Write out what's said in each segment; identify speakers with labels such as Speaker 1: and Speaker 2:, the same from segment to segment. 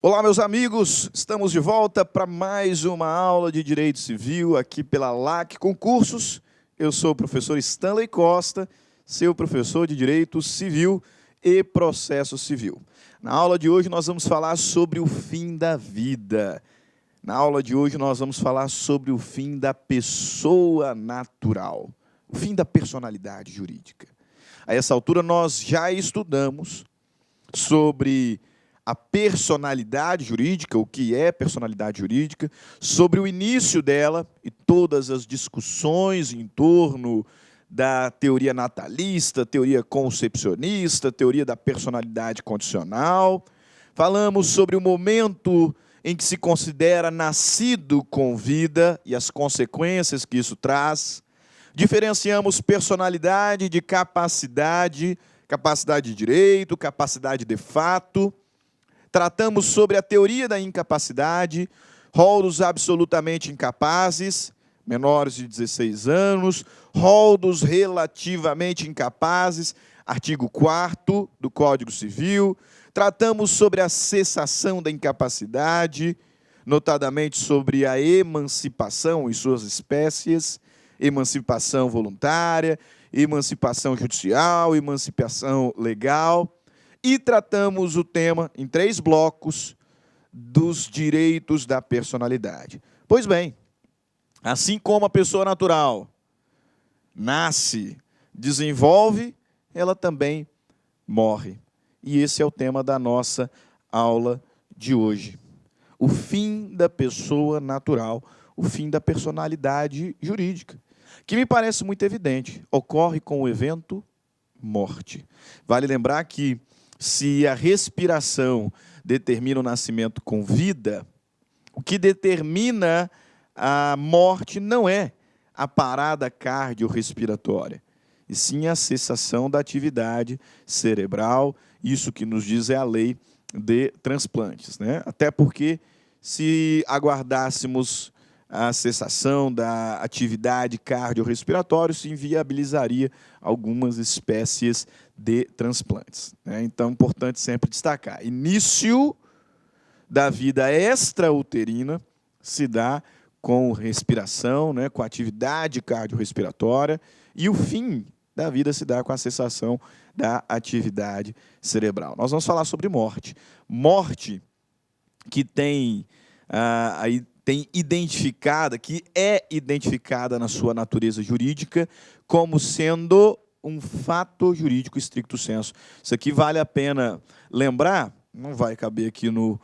Speaker 1: Olá, meus amigos, estamos de volta para mais uma aula de Direito Civil aqui pela LAC Concursos. Eu sou o professor Stanley Costa, seu professor de Direito Civil e Processo Civil. Na aula de hoje nós vamos falar sobre o fim da vida. Na aula de hoje nós vamos falar sobre o fim da pessoa natural, o fim da personalidade jurídica. A essa altura nós já estudamos sobre a personalidade jurídica, o que é personalidade jurídica, sobre o início dela e todas as discussões em torno da teoria natalista, teoria concepcionista, teoria da personalidade condicional. Falamos sobre o momento em que se considera nascido com vida e as consequências que isso traz. Diferenciamos personalidade de capacidade, capacidade de direito, capacidade de fato. Tratamos sobre a teoria da incapacidade, rol dos absolutamente incapazes, menores de 16 anos, rol dos relativamente incapazes, artigo 4º do Código Civil. Tratamos sobre a cessação da incapacidade, notadamente sobre a emancipação em suas espécies, emancipação voluntária, emancipação judicial, emancipação legal. E tratamos o tema, em 3 blocos, dos direitos da personalidade. Pois bem, assim como a pessoa natural nasce, desenvolve, ela também morre. E esse é o tema da nossa aula de hoje. O fim da pessoa natural, o fim da personalidade jurídica, que me parece muito evidente, ocorre com o evento morte. Vale lembrar que se a respiração determina o nascimento com vida, o que determina a morte não é a parada cardiorrespiratória, e sim a cessação da atividade cerebral. Isso que nos diz é a lei de transplantes, né? Até porque, se aguardássemos a cessação da atividade cardiorrespiratória, se inviabilizaria algumas espécies de transplantes, né? Então, é importante sempre destacar: início da vida extrauterina se dá com respiração, né, com atividade cardiorrespiratória, e o fim da vida se dá com a cessação da atividade cerebral. Nós vamos falar sobre morte. Morte que tem que é identificada na sua natureza jurídica como sendo um fato jurídico stricto sensu. Isso aqui vale a pena lembrar, não vai caber aqui no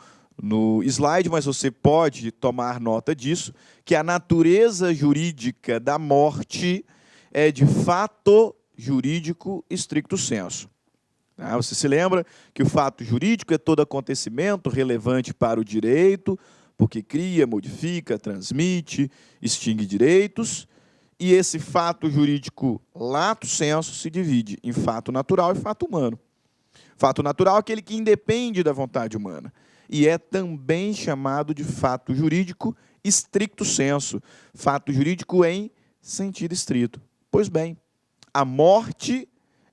Speaker 1: slide, mas você pode tomar nota disso, que a natureza jurídica da morte é de fato jurídico stricto sensu. Você se lembra que o fato jurídico é todo acontecimento relevante para o direito, porque cria, modifica, transmite, extingue direitos, e esse fato jurídico lato sensu se divide em fato natural e fato humano. Fato natural é aquele que independe da vontade humana, e é também chamado de fato jurídico stricto sensu, fato jurídico em sentido estrito. Pois bem, a morte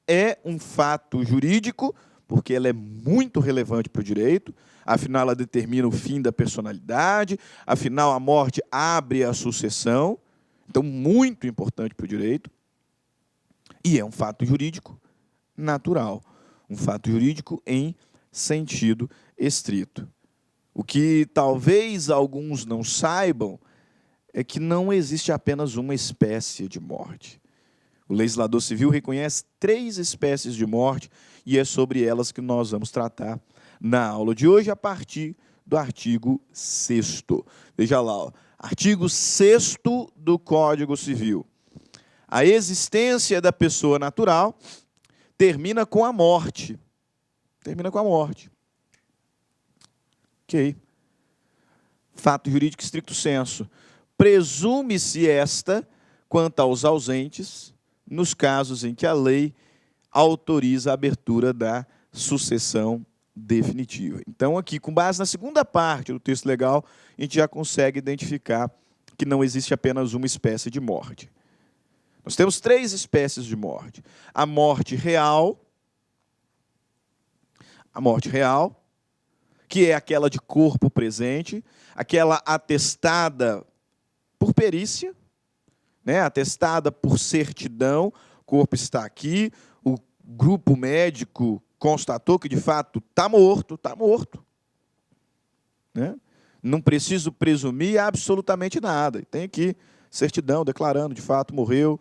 Speaker 1: é um fato jurídico, porque ela é muito relevante para o direito, afinal ela determina o fim da personalidade, afinal a morte abre a sucessão, então muito importante para o direito, e é um fato jurídico natural, um fato jurídico em sentido estrito. O que talvez alguns não saibam é que não existe apenas uma espécie de morte. O legislador civil reconhece 3 espécies de morte, e é sobre elas que nós vamos tratar na aula de hoje, a partir do artigo 6º. Veja lá, ó, artigo 6º do Código Civil. A existência da pessoa natural termina com a morte. Termina com a morte. Ok. Fato jurídico stricto sensu. Presume-se esta quanto aos ausentes, nos casos em que a lei autoriza a abertura da sucessão definitiva. Então, aqui, com base na segunda parte do texto legal, a gente já consegue identificar que não existe apenas uma espécie de morte. Nós temos 3 espécies de morte. A morte real, que é aquela de corpo presente, aquela atestada por perícia, né, atestada por certidão, o corpo está aqui, o grupo médico constatou que, de fato, está morto, né? Não preciso presumir absolutamente nada. Tem aqui certidão declarando, de fato, morreu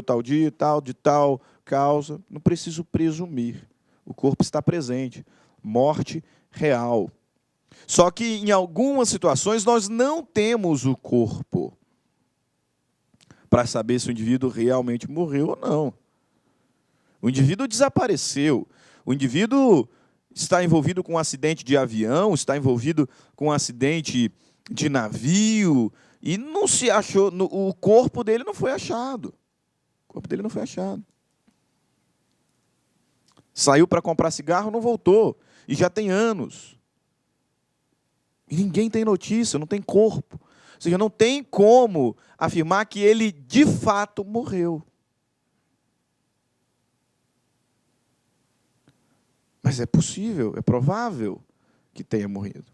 Speaker 1: tal dia, de tal causa. Não preciso presumir. O corpo está presente. Morte real. Só que, em algumas situações, nós não temos o corpo para saber se o indivíduo realmente morreu ou não. O indivíduo desapareceu. O indivíduo está envolvido com um acidente de avião, está envolvido com um acidente de navio, e não se achou, o corpo dele não foi achado. O corpo dele não foi achado. Saiu para comprar cigarro, não voltou. E já tem anos. E ninguém tem notícia, não tem corpo. Ou seja, não tem como afirmar que ele, de fato, morreu. Mas é possível, é provável que tenha morrido.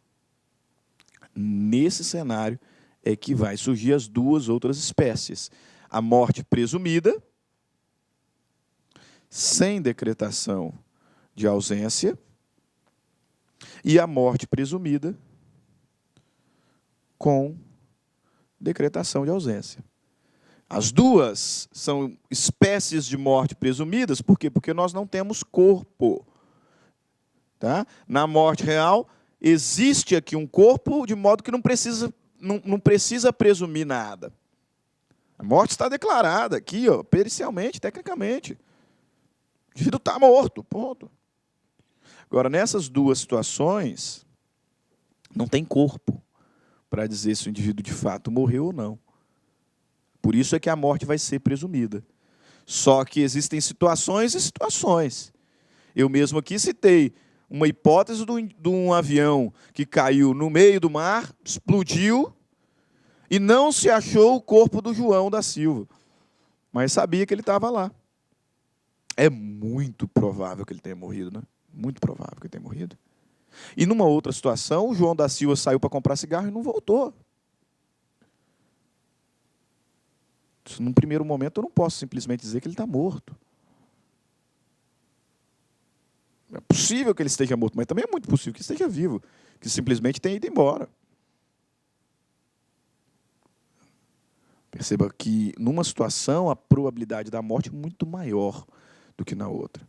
Speaker 1: Nesse cenário é que vai surgir as duas outras espécies. A morte presumida, sem decretação de ausência, e a morte presumida com decretação de ausência. As duas são espécies de morte presumidas, por quê? Porque nós não temos corpo. Tá? Na morte real, existe aqui um corpo, de modo que não precisa presumir nada. A morte está declarada aqui, ó, pericialmente, tecnicamente. O indivíduo está morto, ponto. Agora, nessas duas situações, não tem corpo para dizer se o indivíduo de fato morreu ou não. Por isso é que a morte vai ser presumida. Só que existem situações e situações. Eu mesmo aqui citei uma hipótese de um avião que caiu no meio do mar, explodiu, e não se achou o corpo do João da Silva. Mas sabia que ele estava lá. É muito provável que ele tenha morrido, né? Muito provável que ele tenha morrido. E numa outra situação, o João da Silva saiu para comprar cigarro e não voltou. Num primeiro momento, eu não posso simplesmente dizer que ele está morto. É possível que ele esteja morto, mas também é muito possível que esteja vivo, que simplesmente tenha ido embora. Perceba que, numa situação, a probabilidade da morte é muito maior do que na outra.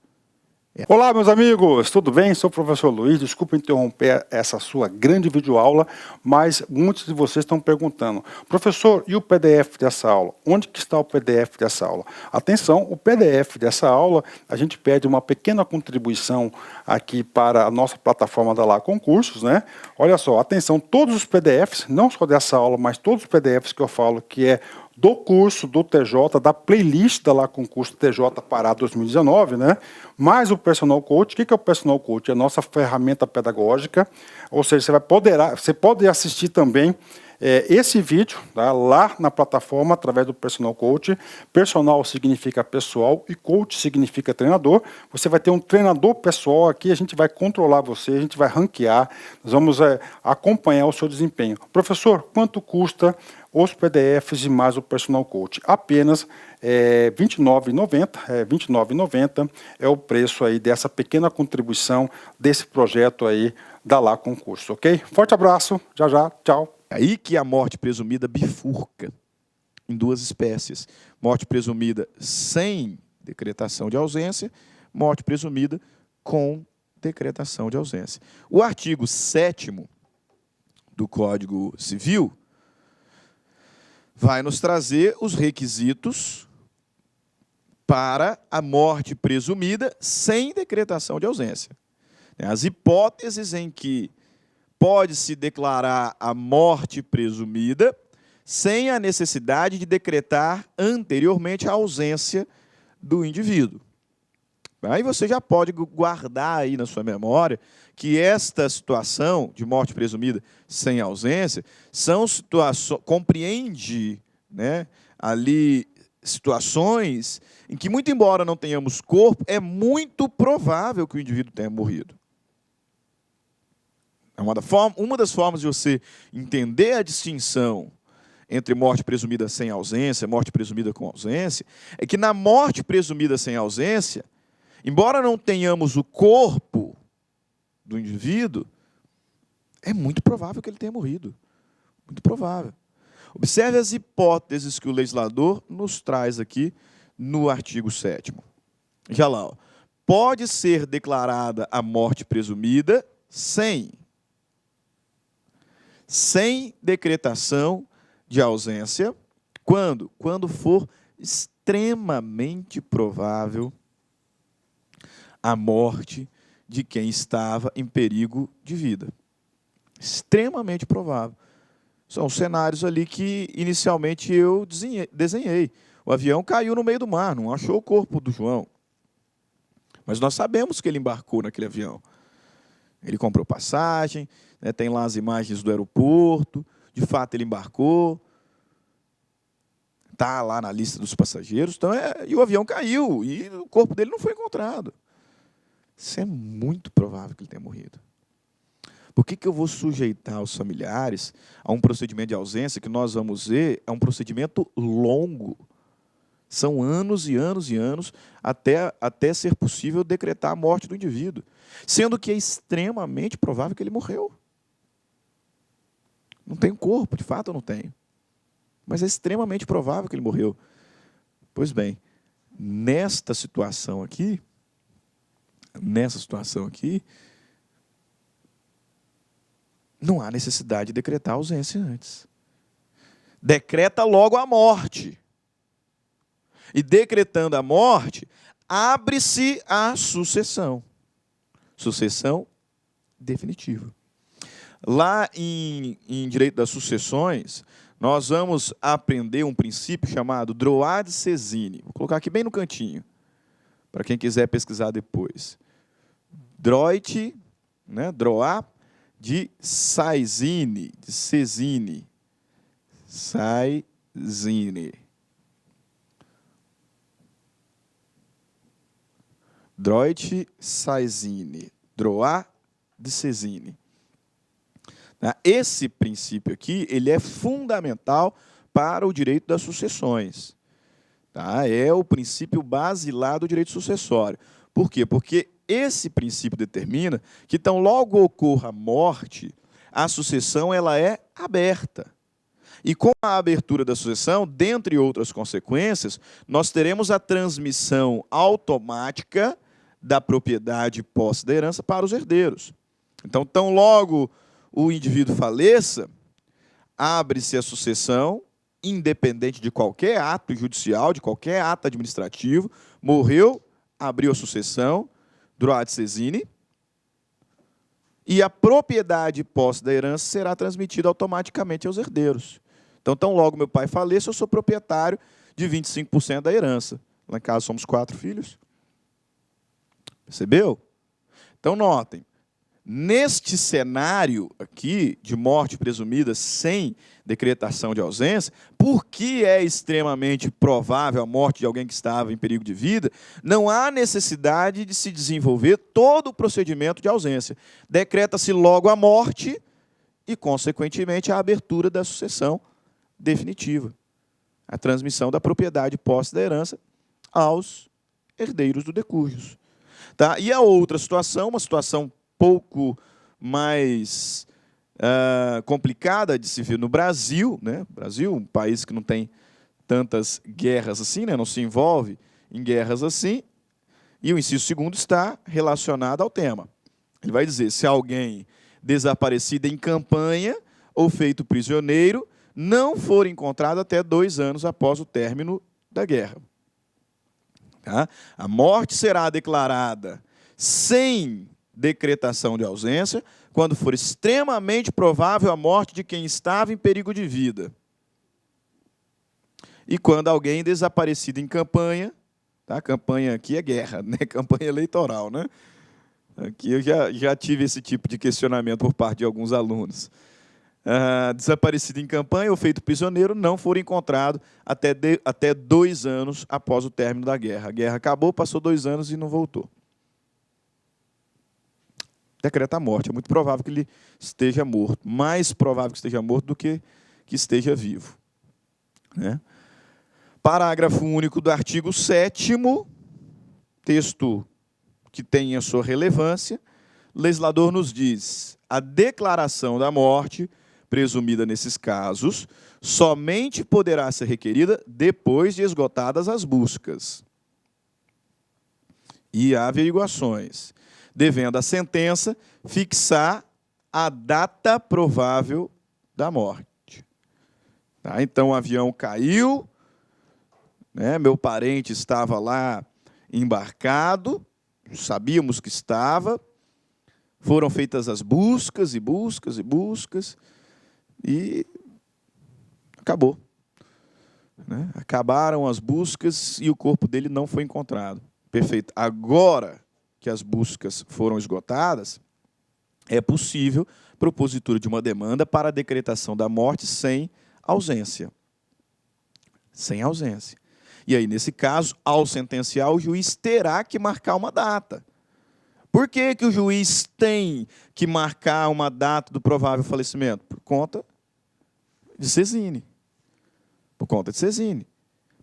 Speaker 2: Olá, meus amigos, tudo bem? Sou o professor Luiz, desculpa interromper essa sua grande videoaula, mas muitos de vocês estão perguntando, professor, e o PDF dessa aula? Onde que está o PDF dessa aula? Atenção, o PDF dessa aula, a gente pede uma pequena contribuição aqui para a nossa plataforma da Lá Concursos, né? Olha só, atenção, todos os PDFs, não só dessa aula, mas todos os PDFs que eu falo que é do curso do TJ, da playlist da Lá Concurso TJ Pará 2019, né? Mais o Personal Coach. O que é o Personal Coach? É a nossa ferramenta pedagógica, ou seja, você pode assistir também esse vídeo, tá, lá na plataforma através do Personal Coach. Personal significa pessoal e coach significa treinador. Você vai ter um treinador pessoal aqui, a gente vai controlar você, a gente vai ranquear, nós vamos acompanhar o seu desempenho. Professor, quanto custa os PDFs e mais o Personal Coach? Apenas R$ 29,90 é o preço aí dessa pequena contribuição desse projeto aí da Lá Concurso, ok? Forte abraço, já, tchau.
Speaker 1: Aí que a morte presumida bifurca em duas espécies. Morte presumida sem decretação de ausência, morte presumida com decretação de ausência. O artigo 7º do Código Civil vai nos trazer os requisitos para a morte presumida sem decretação de ausência. As hipóteses em que pode-se declarar a morte presumida sem a necessidade de decretar anteriormente a ausência do indivíduo. Aí você já pode guardar aí na sua memória que esta situação de morte presumida sem ausência são situações, compreende, né, ali situações em que, muito embora não tenhamos corpo, é muito provável que o indivíduo tenha morrido. Uma das formas de você entender a distinção entre morte presumida sem ausência e morte presumida com ausência é que na morte presumida sem ausência, embora não tenhamos o corpo do indivíduo, é muito provável que ele tenha morrido. Muito provável. Observe as hipóteses que o legislador nos traz aqui no artigo 7º. Já lá, ó. Pode ser declarada a morte presumida sem decretação de ausência, quando? Quando for extremamente provável a morte de quem estava em perigo de vida. Extremamente provável. São os cenários ali que inicialmente eu desenhei. O avião caiu no meio do mar, não achou o corpo do João. Mas nós sabemos que ele embarcou naquele avião. Ele comprou passagem, né, tem lá as imagens do aeroporto, de fato ele embarcou, está lá na lista dos passageiros, então e o avião caiu, e o corpo dele não foi encontrado. Isso é muito provável que ele tenha morrido. Por que eu vou sujeitar os familiares a um procedimento de ausência que nós vamos ver é um procedimento longo? São anos e anos e anos até ser possível decretar a morte do indivíduo, sendo que é extremamente provável que ele morreu. Não tenho corpo, de fato eu não tenho. Mas é extremamente provável que ele morreu. Pois bem, nesta situação aqui, não há necessidade de decretar a ausência antes. Decreta logo a morte. E decretando a morte, abre-se a sucessão. Sucessão definitiva. Lá em Direito das Sucessões, nós vamos aprender um princípio chamado droit de sésine. Vou colocar aqui bem no cantinho, para quem quiser pesquisar depois. Droit, né, droit de sésine, sésine. Droit sésine, droit de sésine. Esse princípio aqui, ele é fundamental para o direito das sucessões. É o princípio basilar do direito sucessório. Por quê? Porque esse princípio determina que, então, logo ocorra a morte, a sucessão ela é aberta. E com a abertura da sucessão, dentre outras consequências, nós teremos a transmissão automática da propriedade e posse da herança para os herdeiros. Então, tão logo o indivíduo faleça, abre-se a sucessão, independente de qualquer ato judicial, de qualquer ato administrativo, morreu, abriu a sucessão, droit de sésine, e a propriedade e posse da herança será transmitida automaticamente aos herdeiros. Então, tão logo meu pai faleça, eu sou proprietário de 25% da herança. Lá em casa somos 4 filhos. Percebeu? Então, notem, neste cenário aqui de morte presumida sem decretação de ausência, porque é extremamente provável a morte de alguém que estava em perigo de vida, não há necessidade de se desenvolver todo o procedimento de ausência. Decreta-se logo a morte e, consequentemente, a abertura da sucessão definitiva. A transmissão da propriedade e posse da herança aos herdeiros do decujus. Tá? E a outra situação, uma situação pouco mais complicada de se ver no Brasil, né? Brasil, um país que não tem tantas guerras assim, né? Não se envolve em guerras assim, e o inciso 2º está relacionado ao tema. Ele vai dizer, se alguém desaparecido em campanha ou feito prisioneiro não for encontrado até 2 anos após o término da guerra. Tá? A morte será declarada sem decretação de ausência, quando for extremamente provável a morte de quem estava em perigo de vida. E quando alguém desaparecido em campanha, tá? Campanha aqui é guerra, né? Campanha eleitoral, né? Aqui eu já tive esse tipo de questionamento por parte de alguns alunos. Desaparecido em campanha ou feito prisioneiro não for encontrado até 2 anos após o término da guerra. A guerra acabou, passou 2 anos e não voltou. decreta a morte. É muito provável que ele esteja morto. Mais provável que esteja morto do que esteja vivo. Né? Parágrafo único do artigo 7º, texto que tem a sua relevância, o legislador nos diz: a declaração da morte, presumida nesses casos, somente poderá ser requerida depois de esgotadas as buscas e averiguações, devendo a sentença fixar a data provável da morte. Tá? Então, o avião caiu, né? Meu parente estava lá embarcado, sabíamos que estava, foram feitas as buscas e buscas e buscas, e acabou. Né? Acabaram as buscas e o corpo dele não foi encontrado. Perfeito. Agora que as buscas foram esgotadas, é possível propositura de uma demanda para a decretação da morte sem ausência. Sem ausência. E aí, nesse caso, ao sentenciar, o juiz terá que marcar uma data. Por que o juiz tem que marcar uma data do provável falecimento? Por conta de Sesine. Por conta de Sesine.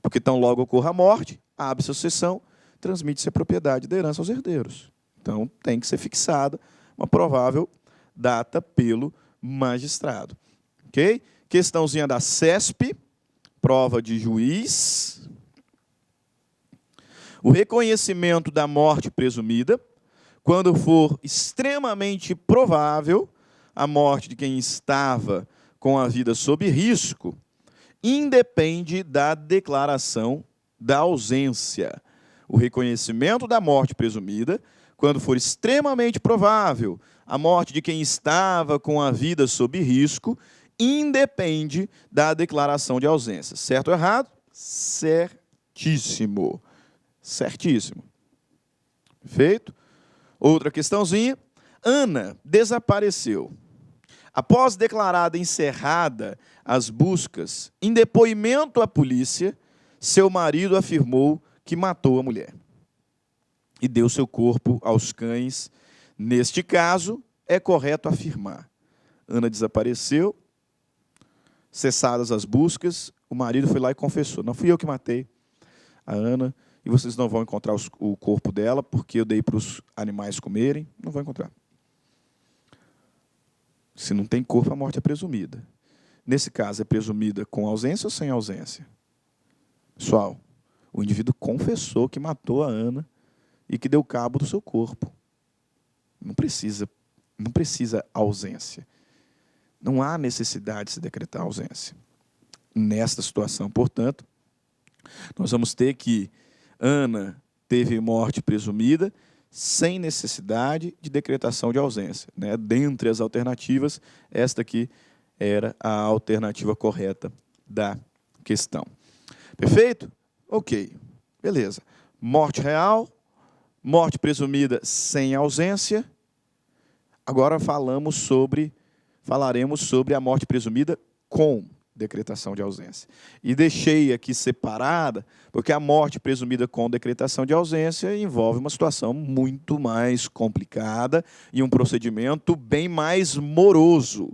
Speaker 1: Porque tão logo ocorra a morte, abre-se a sucessão, transmite-se a propriedade da herança aos herdeiros. Então, tem que ser fixada uma provável data pelo magistrado. Ok? Questãozinha da CESP, prova de juiz. O reconhecimento da morte presumida, quando for extremamente provável a morte de quem estava com a vida sob risco, independe da declaração da ausência. O reconhecimento da morte presumida, quando for extremamente provável a morte de quem estava com a vida sob risco, independe da declaração de ausência. Certo ou errado? Certíssimo. Certíssimo. Perfeito? Outra questãozinha. Ana desapareceu. Após declarada encerrada as buscas, em depoimento à polícia, seu marido afirmou que matou a mulher e deu seu corpo aos cães. Neste caso, é correto afirmar: Ana desapareceu, cessadas as buscas, o marido foi lá e confessou: não fui eu que matei a Ana, e vocês não vão encontrar o corpo dela, porque eu dei para os animais comerem, não vão encontrar. Se não tem corpo, a morte é presumida. Nesse caso, é presumida com ausência ou sem ausência? Pessoal, o indivíduo confessou que matou a Ana e que deu cabo do seu corpo. Não precisa ausência. Não há necessidade de se decretar ausência. Nesta situação, portanto, nós vamos ter que Ana teve morte presumida sem necessidade de decretação de ausência. Né? Dentre as alternativas, esta aqui era a alternativa correta da questão. Perfeito? Ok. Beleza. Morte real, morte presumida sem ausência. Agora falaremos sobre a morte presumida com decretação de ausência. E deixei aqui separada, porque a morte presumida com decretação de ausência envolve uma situação muito mais complicada e um procedimento bem mais moroso.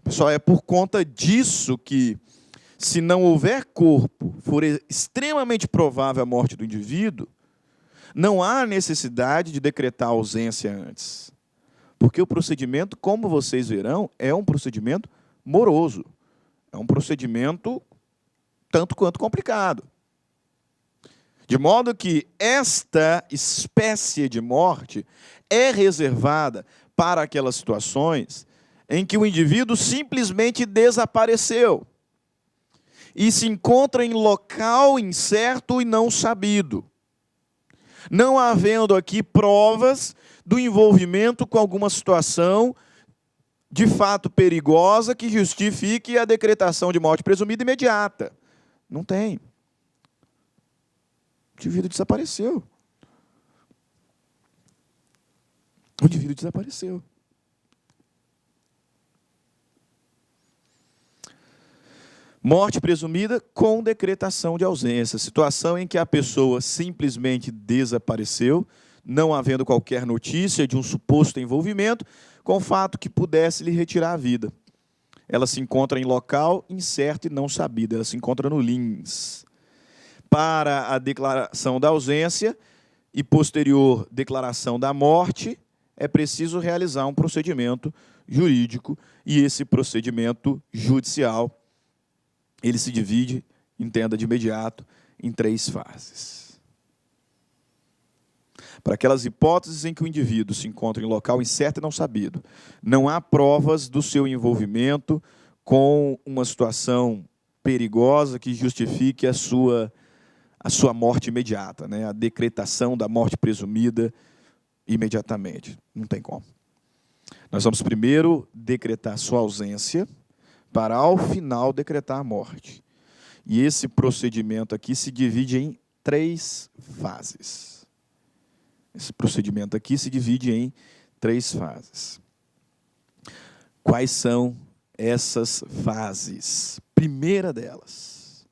Speaker 1: Pessoal, é por conta disso que, se não houver corpo, for extremamente provável a morte do indivíduo, não há necessidade de decretar ausência antes. Porque o procedimento, como vocês verão, é um procedimento moroso. É um procedimento tanto quanto complicado. De modo que esta espécie de morte é reservada para aquelas situações em que o indivíduo simplesmente desapareceu e se encontra em local incerto e não sabido, não havendo aqui provas do envolvimento com alguma situação de fato perigosa que justifique a decretação de morte presumida imediata. Não tem. O indivíduo desapareceu. O indivíduo desapareceu. Morte presumida com decretação de ausência. Situação em que a pessoa simplesmente desapareceu, não havendo qualquer notícia de um suposto envolvimento com o fato que pudesse lhe retirar a vida. Ela se encontra em local incerto e não sabido, ela se encontra no LINS. Para a declaração da ausência e posterior declaração da morte, é preciso realizar um procedimento jurídico, e esse procedimento judicial, ele se divide, entenda de imediato, em 3 fases. Para aquelas hipóteses em que o indivíduo se encontra em local incerto e não sabido, não há provas do seu envolvimento com uma situação perigosa que justifique a sua morte imediata, né? A decretação da morte presumida imediatamente. Não tem como. Nós vamos primeiro decretar sua ausência, para, ao final, decretar a morte. E esse procedimento aqui se divide em 3 fases. Esse procedimento aqui se divide em 3 fases. Quais são essas fases? Primeira delas,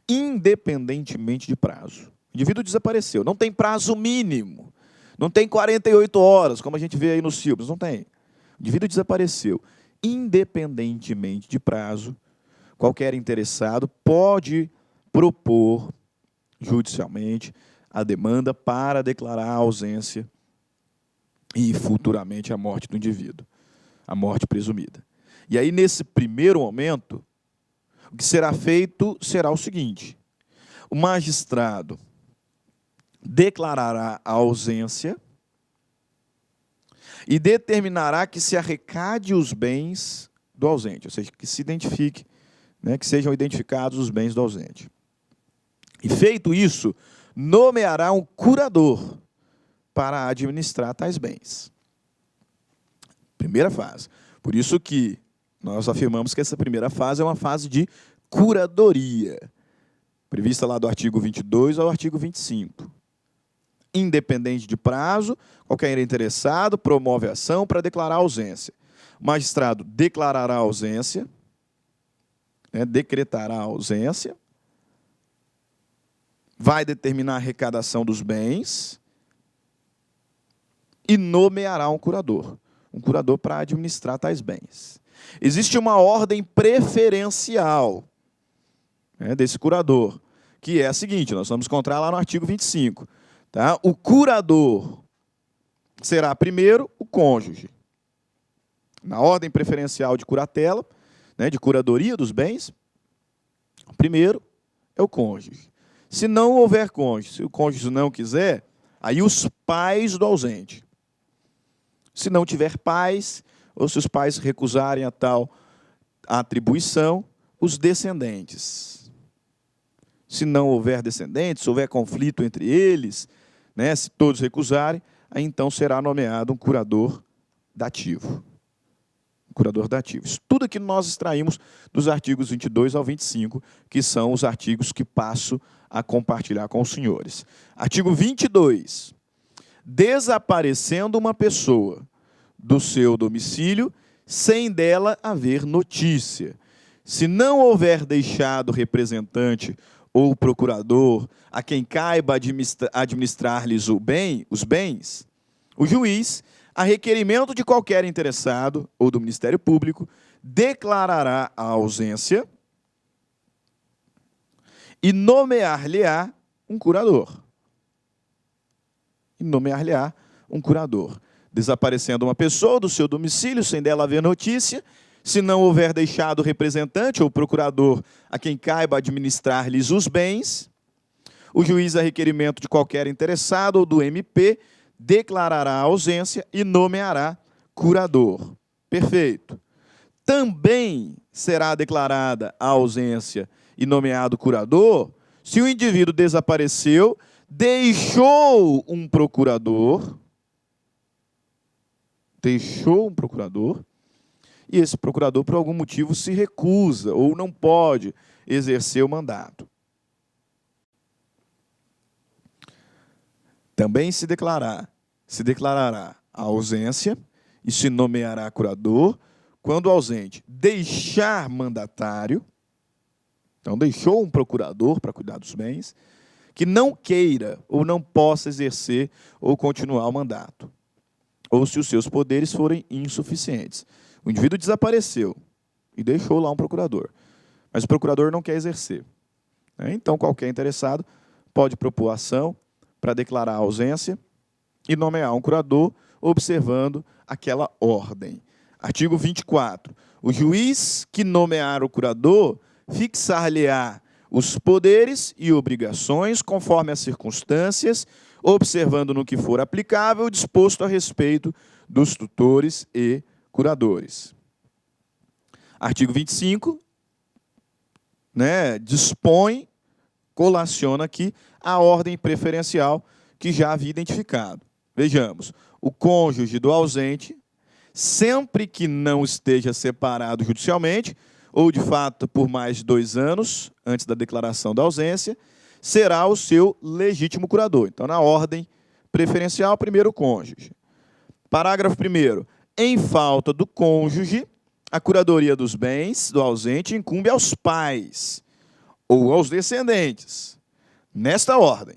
Speaker 1: independentemente de prazo. O indivíduo desapareceu, não tem prazo mínimo, não tem 48 horas, como a gente vê aí nos filmes, não tem. O indivíduo desapareceu. Independentemente de prazo, qualquer interessado pode propor judicialmente a demanda para declarar a ausência e futuramente a morte do indivíduo, a morte presumida. E aí, nesse primeiro momento, o que será feito será o seguinte: o magistrado declarará a ausência e determinará que se arrecade os bens do ausente, ou seja, que se identifique, né, que sejam identificados os bens do ausente. E feito isso, nomeará um curador para administrar tais bens. Primeira fase. Por isso que nós afirmamos que essa primeira fase é uma fase de curadoria, prevista lá do artigo 22 ao artigo 25. Independente de prazo, qualquer interessado promove ação para declarar a ausência. O magistrado declarará a ausência, né, decretará a ausência, vai determinar a arrecadação dos bens e nomeará um curador para administrar tais bens. Existe uma ordem preferencial, né, desse curador, que é a seguinte, nós vamos encontrar lá no artigo 25. Tá? O curador será, primeiro, o cônjuge. Na ordem preferencial de curatela, né, de curadoria dos bens, primeiro é o cônjuge. Se não houver cônjuge, se o cônjuge não quiser, aí os pais do ausente. Se não tiver pais, ou se os pais recusarem a tal atribuição, os descendentes. Se não houver descendentes, se houver conflito entre eles, né, se todos recusarem, aí então será nomeado um curador dativo. Curador dativo. Isso tudo aqui nós extraímos dos artigos 22 ao 25, que são os artigos que passo a compartilhar com os senhores. Artigo 22. Desaparecendo uma pessoa do seu domicílio, sem dela haver notícia. Se não houver deixado representante ou procurador a quem caiba administrar-lhes os bens, o juiz, a requerimento de qualquer interessado ou do Ministério Público, declarará a ausência e nomear-lhe-á um curador. Desaparecendo uma pessoa do seu domicílio, sem dela haver notícia, se não houver deixado representante ou procurador a quem caiba administrar-lhes os bens, o juiz, a requerimento de qualquer interessado ou do MP, declarará a ausência e nomeará curador. Perfeito. Também será declarada a ausência e nomeado curador se o indivíduo desapareceu, deixou um procurador, e esse procurador, por algum motivo, se recusa ou não pode exercer o mandato. Também se declarará a ausência e se nomeará curador quando o ausente deixar mandatário, então deixou um procurador para cuidar dos bens, que não queira ou não possa exercer ou continuar o mandato, ou se os seus poderes forem insuficientes. O indivíduo desapareceu e deixou lá um procurador, mas o procurador não quer exercer. Então, qualquer interessado pode propor ação para declarar a ausência e nomear um curador, observando aquela ordem. Artigo 24. O juiz que nomear o curador fixar-lhe-á os poderes e obrigações conforme as circunstâncias, observando no que for aplicável o disposto a respeito dos tutores e curadores. Artigo 25, dispõe, colaciona aqui a ordem preferencial que já havia identificado. Vejamos, o cônjuge do ausente, sempre que não esteja separado judicialmente, ou de fato por mais de 2 anos, antes da declaração da ausência, será o seu legítimo curador. Então, na ordem preferencial, primeiro o cônjuge. Parágrafo 1º. Em falta do cônjuge, a curadoria dos bens do ausente incumbe aos pais ou aos descendentes, nesta ordem,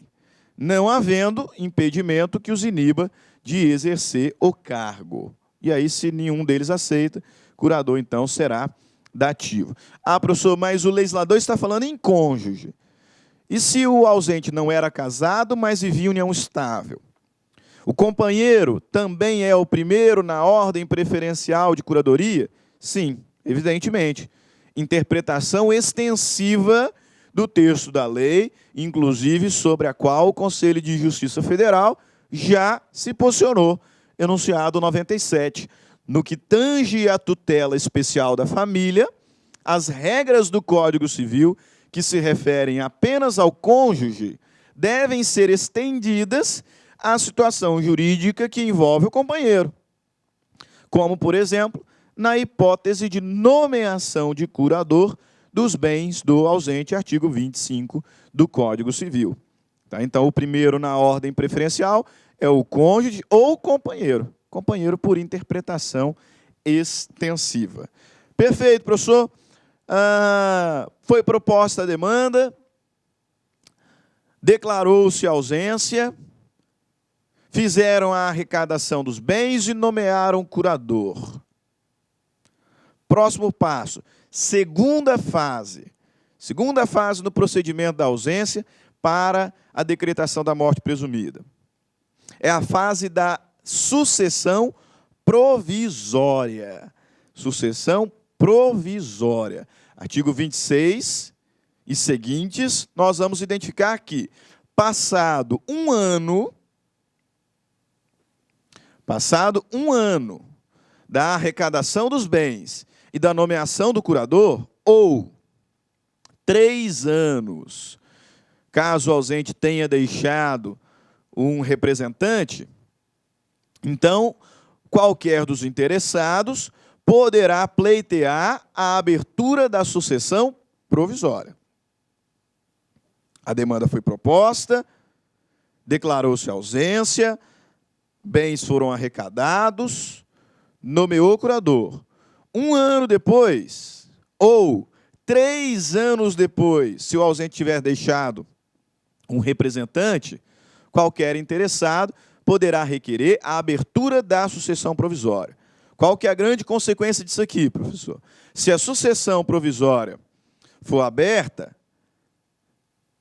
Speaker 1: não havendo impedimento que os iniba de exercer o cargo. E aí, se nenhum deles aceita, curador, então, será dativo. Ah, professor, mas o legislador está falando em cônjuge. E se o ausente não era casado, mas vivia em união estável? O companheiro também é o primeiro na ordem preferencial de curadoria? Sim, evidentemente. Interpretação extensiva do texto da lei, inclusive sobre a qual o Conselho de Justiça Federal já se posicionou, enunciado 97. No que tange à tutela especial da família, as regras do Código Civil que se referem apenas ao cônjuge devem ser estendidas à situação jurídica que envolve o companheiro, como, por exemplo, na hipótese de nomeação de curador dos bens do ausente, artigo 25 do Código Civil. Tá? Então, o primeiro na ordem preferencial é o cônjuge ou companheiro. Companheiro por interpretação extensiva. Perfeito, professor. Foi proposta a demanda, declarou-se ausência, fizeram a arrecadação dos bens e nomearam curador. Próximo passo, segunda fase. Segunda fase no procedimento da ausência para a decretação da morte presumida. É a fase da sucessão provisória. Sucessão provisória. Artigo 26 e seguintes, nós vamos identificar que, passado um ano da arrecadação dos bens e da nomeação do curador, ou 3 anos, caso o ausente tenha deixado um representante, então, qualquer dos interessados poderá pleitear a abertura da sucessão provisória. A demanda foi proposta, declarou-se ausência, bens foram arrecadados, nomeou curador. 1 ano depois, ou 3 anos depois, se o ausente tiver deixado um representante, qualquer interessado poderá requerer a abertura da sucessão provisória. Qual que é a grande consequência disso aqui, professor? Se a sucessão provisória for aberta,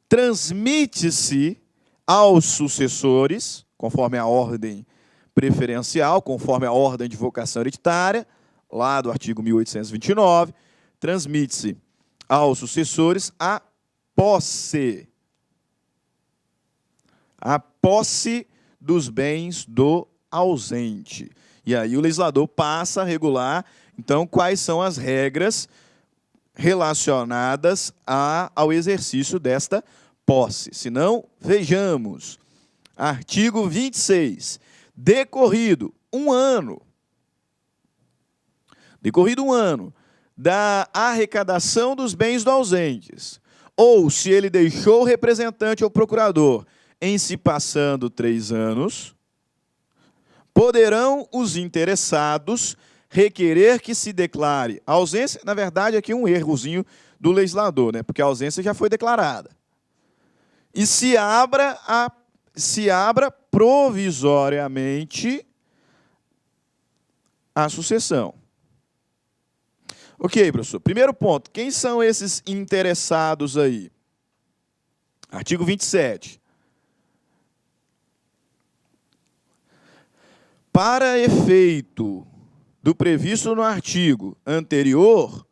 Speaker 1: transmite-se aos sucessores, conforme a ordem preferencial, conforme a ordem de vocação hereditária, lá do artigo 1829, transmite-se aos sucessores a posse dos bens do ausente. E aí o legislador passa a regular, então, quais são as regras relacionadas ao exercício desta posse. Se não, vejamos. Artigo 26. Decorrido um ano da arrecadação dos bens do ausentes, ou se ele deixou o representante ou procurador em se passando 3 anos, poderão os interessados requerer que se declare a ausência. Na verdade, aqui um errozinho do legislador, porque a ausência já foi declarada. e se abra provisoriamente a sucessão. Ok, professor. Primeiro ponto, quem são esses interessados aí? Artigo 27. Para efeito do previsto no artigo anterior,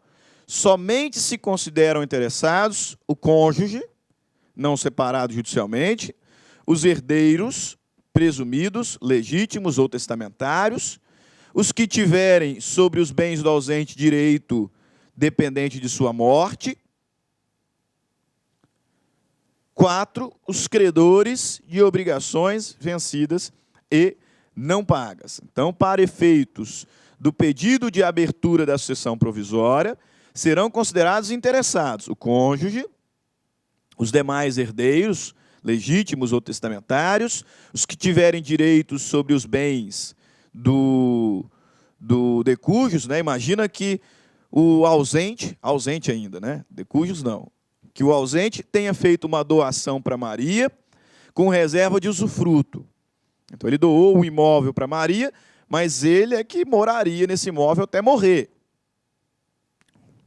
Speaker 1: somente se consideram interessados o cônjuge, não separado judicialmente, os herdeiros presumidos, legítimos ou testamentários, os que tiverem sobre os bens do ausente direito dependente de sua morte. 4, os credores de obrigações vencidas e não pagas. Então, para efeitos do pedido de abertura da sucessão provisória, serão considerados interessados o cônjuge, os demais herdeiros, legítimos ou testamentários, os que tiverem direitos sobre os bens do decújos, né? Imagina que o ausente ainda, né? Decújos não, que o ausente tenha feito uma doação para Maria com reserva de usufruto. Então ele doou o imóvel para Maria, mas ele é que moraria nesse imóvel até morrer.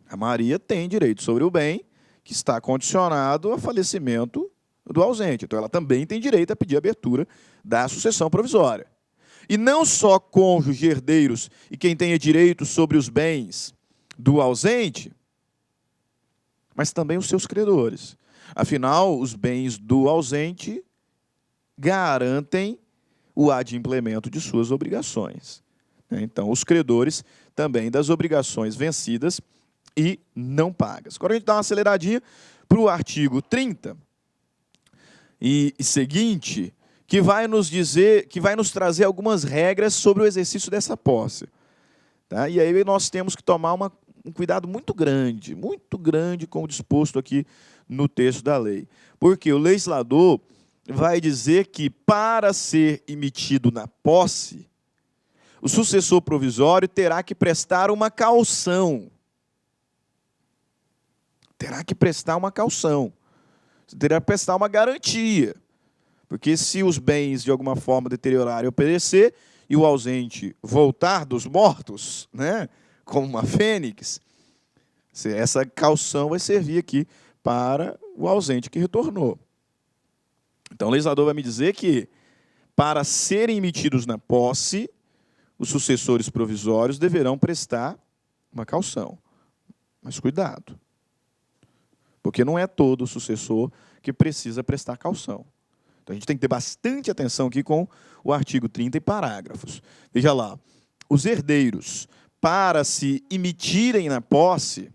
Speaker 1: A Maria tem direito sobre o bem que está condicionado ao falecimento do ausente. Então ela também tem direito a pedir a abertura da sucessão provisória. E não só cônjuge, herdeiros e quem tenha direito sobre os bens do ausente, mas também os seus credores. Afinal, os bens do ausente garantem o adimplemento de suas obrigações. Então, os credores também das obrigações vencidas e não pagas. Agora a gente dá uma aceleradinha para o artigo 30 e seguinte, que vai nos dizer, que vai nos trazer algumas regras sobre o exercício dessa posse. Tá? E aí nós temos que tomar um cuidado muito grande com o disposto aqui no texto da lei. Porque o legislador vai dizer que, para ser emitido na posse, o sucessor provisório terá que prestar uma caução. Terá que prestar uma caução. Terá que prestar uma garantia. Porque se os bens, de alguma forma, deteriorarem ou perecer, e o ausente voltar dos mortos, né, como uma fênix, essa caução vai servir aqui para o ausente que retornou. Então, o legislador vai me dizer que, para serem emitidos na posse, os sucessores provisórios deverão prestar uma caução. Mas cuidado, porque não é todo sucessor que precisa prestar caução. Então, a gente tem que ter bastante atenção aqui com o artigo 30 e parágrafos. Veja lá, os herdeiros, para se emitirem na posse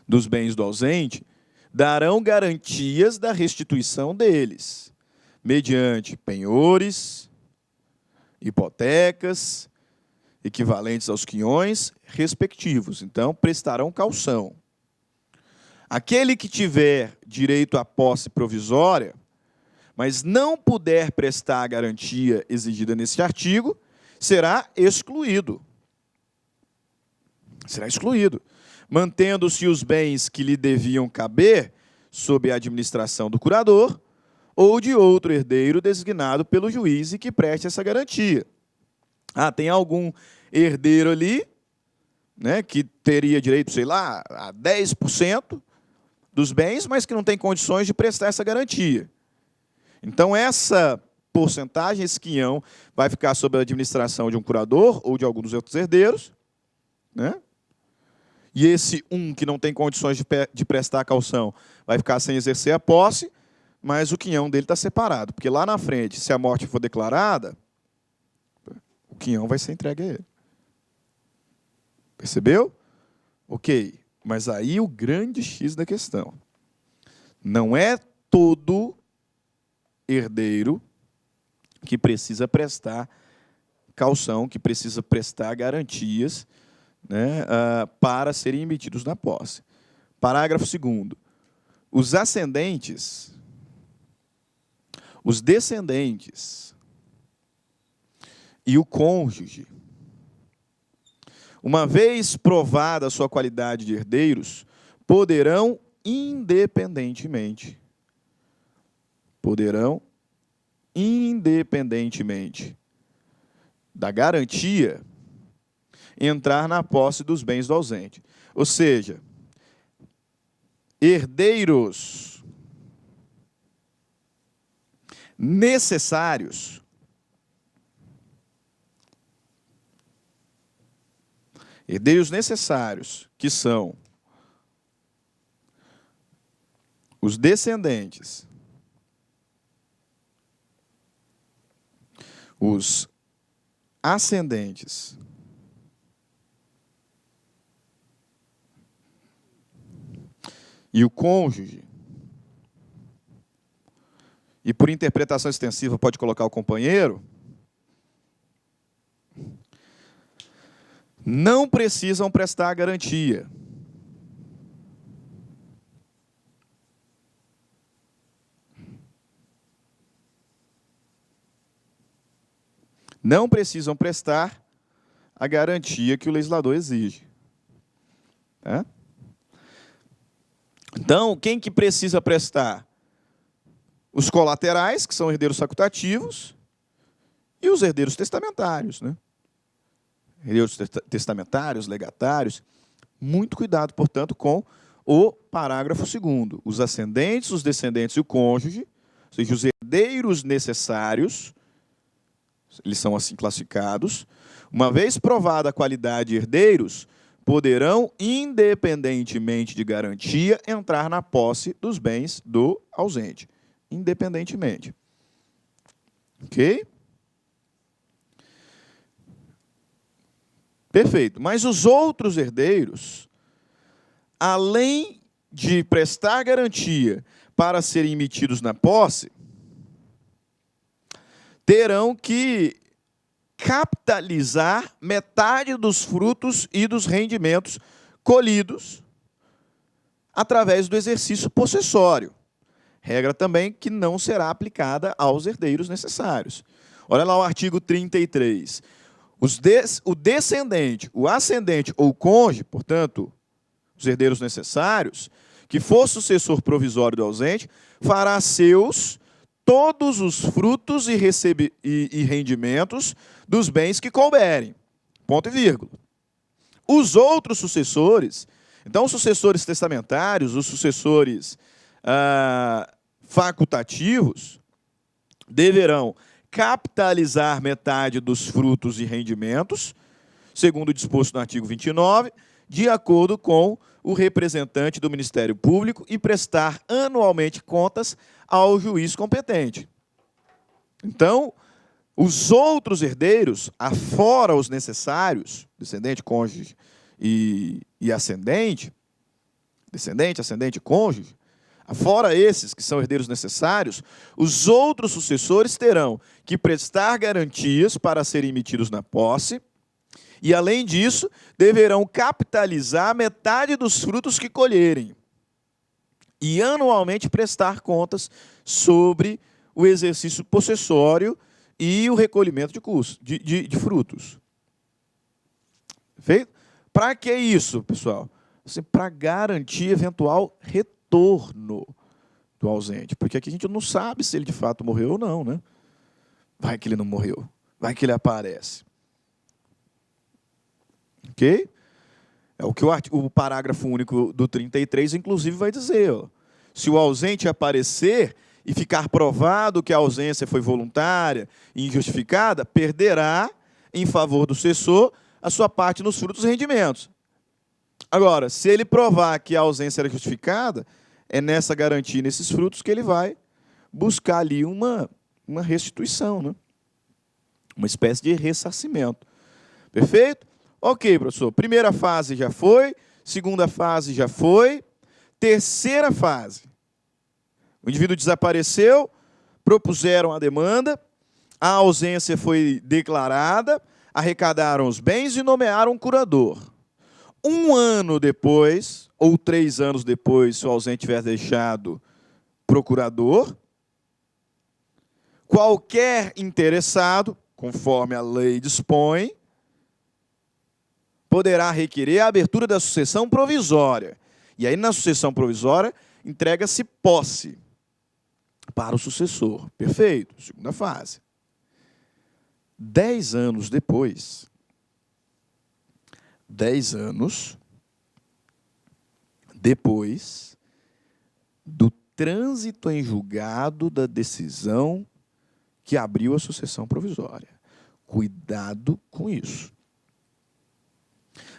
Speaker 1: dos bens do ausente, darão garantias da restituição deles, mediante penhores, hipotecas, equivalentes aos quinhões respectivos. Então, prestarão caução. Aquele que tiver direito à posse provisória, mas não puder prestar a garantia exigida nesse artigo, será excluído. Será excluído, mantendo-se os bens que lhe deviam caber sob a administração do curador ou de outro herdeiro designado pelo juiz e que preste essa garantia. Ah, tem algum herdeiro ali, né, que teria direito, sei lá, a 10% dos bens, mas que não tem condições de prestar essa garantia. Então, essa porcentagem, esse quinhão, vai ficar sob a administração de um curador ou de algum dos outros herdeiros, né? E esse que não tem condições de prestar a caução vai ficar sem exercer a posse, mas o quinhão dele está separado. Porque lá na frente, se a morte for declarada, o quinhão vai ser entregue a ele. Percebeu? Ok. Mas aí o grande X da questão. Não é todo herdeiro que precisa prestar caução, que precisa prestar garantias, né, para serem emitidos na posse. Parágrafo 2º. Os ascendentes, os descendentes e o cônjuge, uma vez provada a sua qualidade de herdeiros, poderão independentemente da garantia, entrar na posse dos bens do ausente. Ou seja, herdeiros necessários que são os descendentes, os ascendentes e o cônjuge, e por interpretação extensiva pode colocar o companheiro, não precisam prestar garantia. Não precisam prestar a garantia que o legislador exige. Tá? Então, quem que precisa prestar? Os colaterais, que são herdeiros facultativos, e os herdeiros testamentários, né? Herdeiros testamentários, legatários. Muito cuidado, portanto, com o parágrafo 2º. Os ascendentes, os descendentes e o cônjuge, ou seja, os herdeiros necessários, eles são assim classificados, uma vez provada a qualidade de herdeiros, poderão, independentemente de garantia, entrar na posse dos bens do ausente. Independentemente. Ok? Perfeito. Mas os outros herdeiros, além de prestar garantia para serem emitidos na posse, terão que capitalizar metade dos frutos e dos rendimentos colhidos através do exercício possessório. Regra também que não será aplicada aos herdeiros necessários. Olha lá o artigo 33. O descendente, o ascendente ou o cônjuge, portanto, os herdeiros necessários, que for sucessor provisório do ausente, fará seus todos os frutos e rendimentos dos bens que couberem. Ponto e vírgula. Os outros sucessores, então os sucessores testamentários, os sucessores facultativos, deverão capitalizar metade dos frutos e rendimentos, segundo o disposto no artigo 29, de acordo com o representante do Ministério Público e prestar anualmente contas ao juiz competente. Então, os outros herdeiros, afora os necessários, descendente, cônjuge e ascendente, descendente, ascendente e cônjuge, afora esses que são herdeiros necessários, os outros sucessores terão que prestar garantias para serem emitidos na posse e, além disso, deverão capitalizar metade dos frutos que colherem e anualmente prestar contas sobre o exercício possessório e o recolhimento de frutos. Perfeito? Para que isso, pessoal? Assim, para garantir eventual retorno do ausente. Porque aqui a gente não sabe se ele de fato morreu ou não, né? Vai que ele não morreu. Vai que ele aparece. Ok? É o que o parágrafo único do 33, inclusive, vai dizer. Ó. Se o ausente aparecer e ficar provado que a ausência foi voluntária e injustificada, perderá, em favor do sucessor, a sua parte nos frutos e rendimentos. Agora, se ele provar que a ausência era justificada, é nessa garantia, nesses frutos, que ele vai buscar ali uma restituição, né? Uma espécie de ressarcimento. Perfeito? Ok, professor. Primeira fase já foi, segunda fase já foi, terceira fase. O indivíduo desapareceu, propuseram a demanda, a ausência foi declarada, arrecadaram os bens e nomearam um curador. 1 ano depois, ou 3 anos depois, se o ausente tiver deixado procurador, qualquer interessado, conforme a lei dispõe, poderá requerer a abertura da sucessão provisória. E aí, na sucessão provisória, entrega-se posse para o sucessor. Perfeito, segunda fase. 10 anos depois, 10 anos depois do trânsito em julgado da decisão que abriu a sucessão provisória. Cuidado com isso.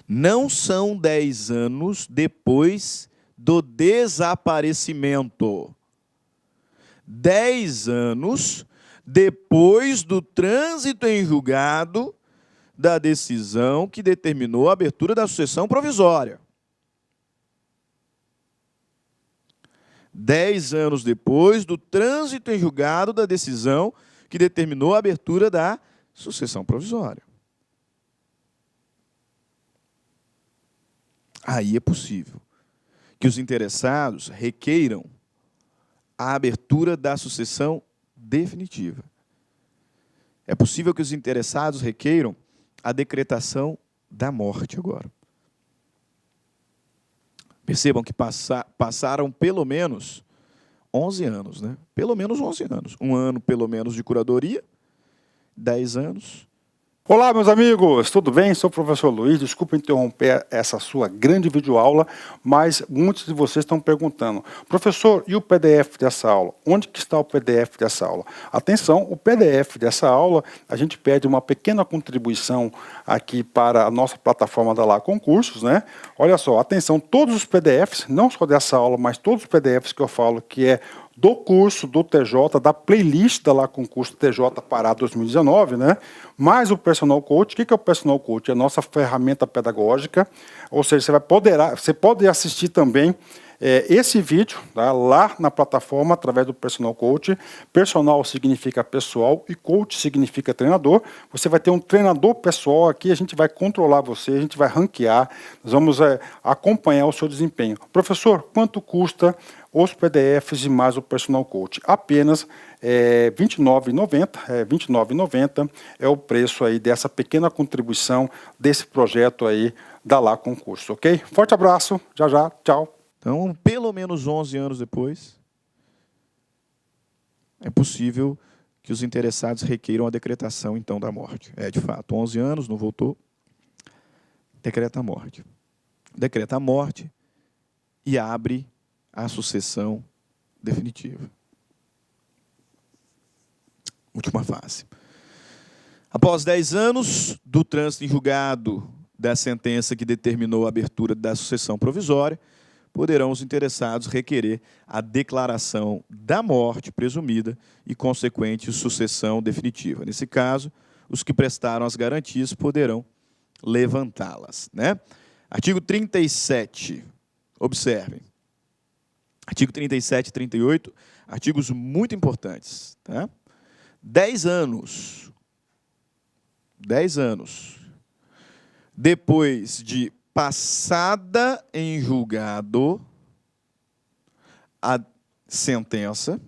Speaker 1: Não são 10 anos depois do desaparecimento. 10 anos depois do trânsito em julgado da decisão que determinou a abertura da sucessão provisória. 10 anos depois do trânsito em julgado da decisão que determinou a abertura da sucessão provisória. Aí é possível que os interessados requeiram a abertura da sucessão definitiva. É possível que os interessados requeiram a decretação da morte agora. Percebam que passaram pelo menos 11 anos, né? Pelo menos 11 anos. Um ano, pelo menos, de curadoria, 10 anos.
Speaker 2: Olá, meus amigos, tudo bem? Sou o professor Luiz, desculpa interromper essa sua grande videoaula, mas muitos de vocês estão perguntando, professor, e o PDF dessa aula? Onde que está o PDF dessa aula? Atenção, o PDF dessa aula, a gente pede uma pequena contribuição aqui para a nossa plataforma da Lá Concursos, né? Olha só, atenção, todos os PDFs, não só dessa aula, mas todos os PDFs que eu falo que é do curso do TJ, da playlist da Lá Concurso TJ Pará 2019, né? Mais o Personal Coach. O que é o Personal Coach? É a nossa ferramenta pedagógica, ou seja, você pode assistir também esse vídeo, tá, lá na plataforma através do Personal Coach. Personal significa pessoal e coach significa treinador. Você vai ter um treinador pessoal aqui, a gente vai controlar você, a gente vai ranquear, nós vamos acompanhar o seu desempenho. Professor, quanto custa os PDFs e mais o Personal Coach? Apenas R$ 29,90 é o preço aí dessa pequena contribuição desse projeto aí da Lá Concurso, ok? Forte abraço, já, tchau.
Speaker 1: Então, pelo menos 11 anos depois, é possível que os interessados requeiram a decretação, então, da morte. De fato, 11 anos, não voltou, decreta a morte. Decreta a morte e abre a sucessão definitiva. Última fase. Após 10 anos do trânsito em julgado da sentença que determinou a abertura da sucessão provisória, poderão os interessados requerer a declaração da morte presumida e consequente sucessão definitiva. Nesse caso, os que prestaram as garantias poderão levantá-las, né? Artigo 37. Observem. Artigo 37 e 38, artigos muito importantes, tá? 10 anos. 10 anos. Depois de passada em julgado a sentença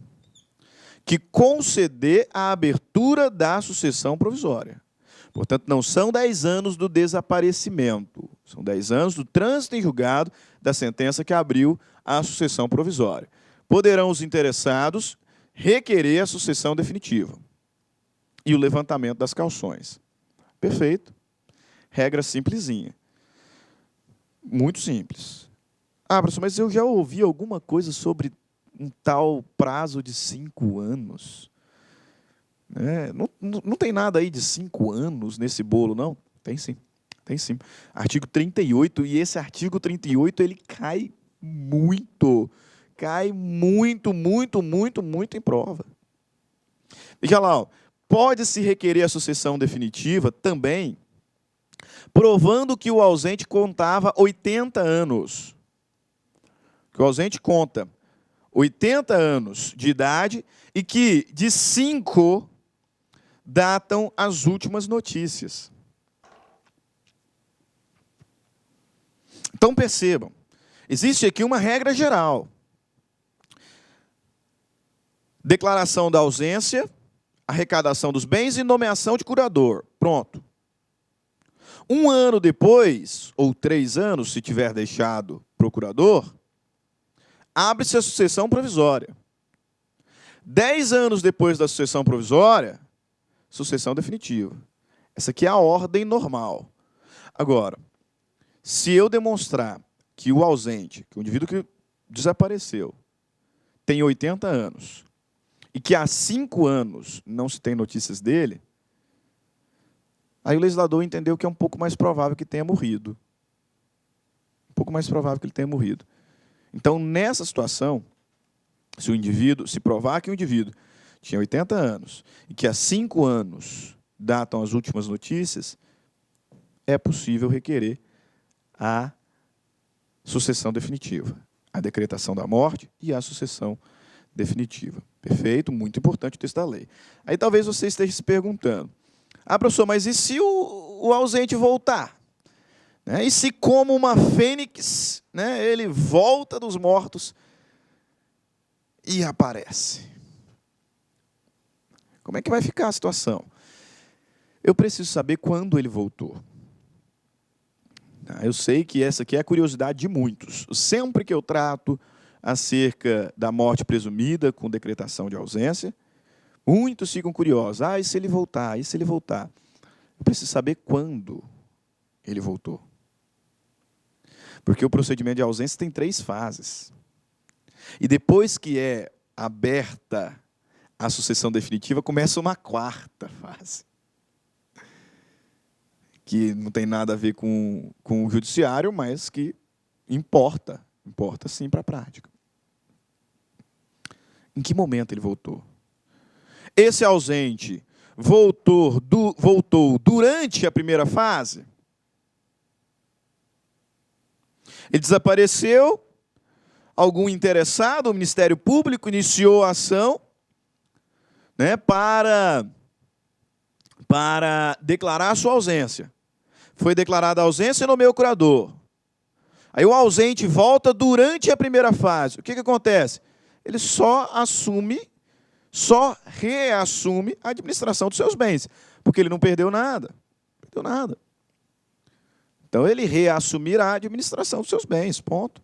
Speaker 1: que conceder a abertura da sucessão provisória. Portanto, não são 10 anos do desaparecimento, são 10 anos do trânsito em julgado da sentença que abriu a sucessão provisória. Poderão os interessados requerer a sucessão definitiva e o levantamento das cauções. Perfeito. Regra simplesinha. Muito simples. Professor, mas eu já ouvi alguma coisa sobre um tal prazo de 5 anos. Não tem nada aí de 5 anos nesse bolo, não? Tem sim. Tem sim. Artigo 38, e esse artigo 38, ele cai muito. Cai muito em prova. Veja lá, pode-se requerer a sucessão definitiva também, provando que o ausente contava 80 anos. Que o ausente conta 80 anos de idade e que de 5 datam as últimas notícias. Então percebam, existe aqui uma regra geral. Declaração da ausência, arrecadação dos bens e nomeação de curador. Pronto. 1 ano depois, ou 3 anos, se tiver deixado procurador, abre-se a sucessão provisória. 10 anos depois da sucessão provisória, sucessão definitiva. Essa aqui é a ordem normal. Agora, se eu demonstrar que o ausente, que o indivíduo que desapareceu, tem 80 anos, e que há 5 anos não se tem notícias dele, aí o legislador entendeu que é um pouco mais provável que tenha morrido. Um pouco mais provável que ele tenha morrido. Então, nessa situação, se provar que o indivíduo tinha 80 anos e que há 5 anos datam as últimas notícias, é possível requerer a sucessão definitiva, a decretação da morte e a sucessão definitiva. Perfeito? Muito importante o texto da lei. Aí talvez você esteja se perguntando, professor, mas e se o ausente voltar? Né? E se, como uma fênix, né, ele volta dos mortos e aparece? Como é que vai ficar a situação? Eu preciso saber quando ele voltou. Eu sei que essa aqui é a curiosidade de muitos. Sempre que eu trato acerca da morte presumida com decretação de ausência, muitos ficam curiosos. E se ele voltar? E se ele voltar? Eu preciso saber quando ele voltou. Porque o procedimento de ausência tem 3 fases. E depois que é aberta a sucessão definitiva, começa uma 4ª fase. Que não tem nada a ver com o judiciário, mas que importa sim para a prática. Em que momento ele voltou? Esse ausente voltou durante a primeira fase? Ele desapareceu, algum interessado, o Ministério Público iniciou a ação, né, para declarar a sua ausência. Foi declarada a ausência e nomeou o curador. Aí o ausente volta durante a primeira fase. O que acontece? Ele só reassume a administração dos seus bens, porque ele não perdeu nada. Então ele reassumirá a administração dos seus bens, ponto.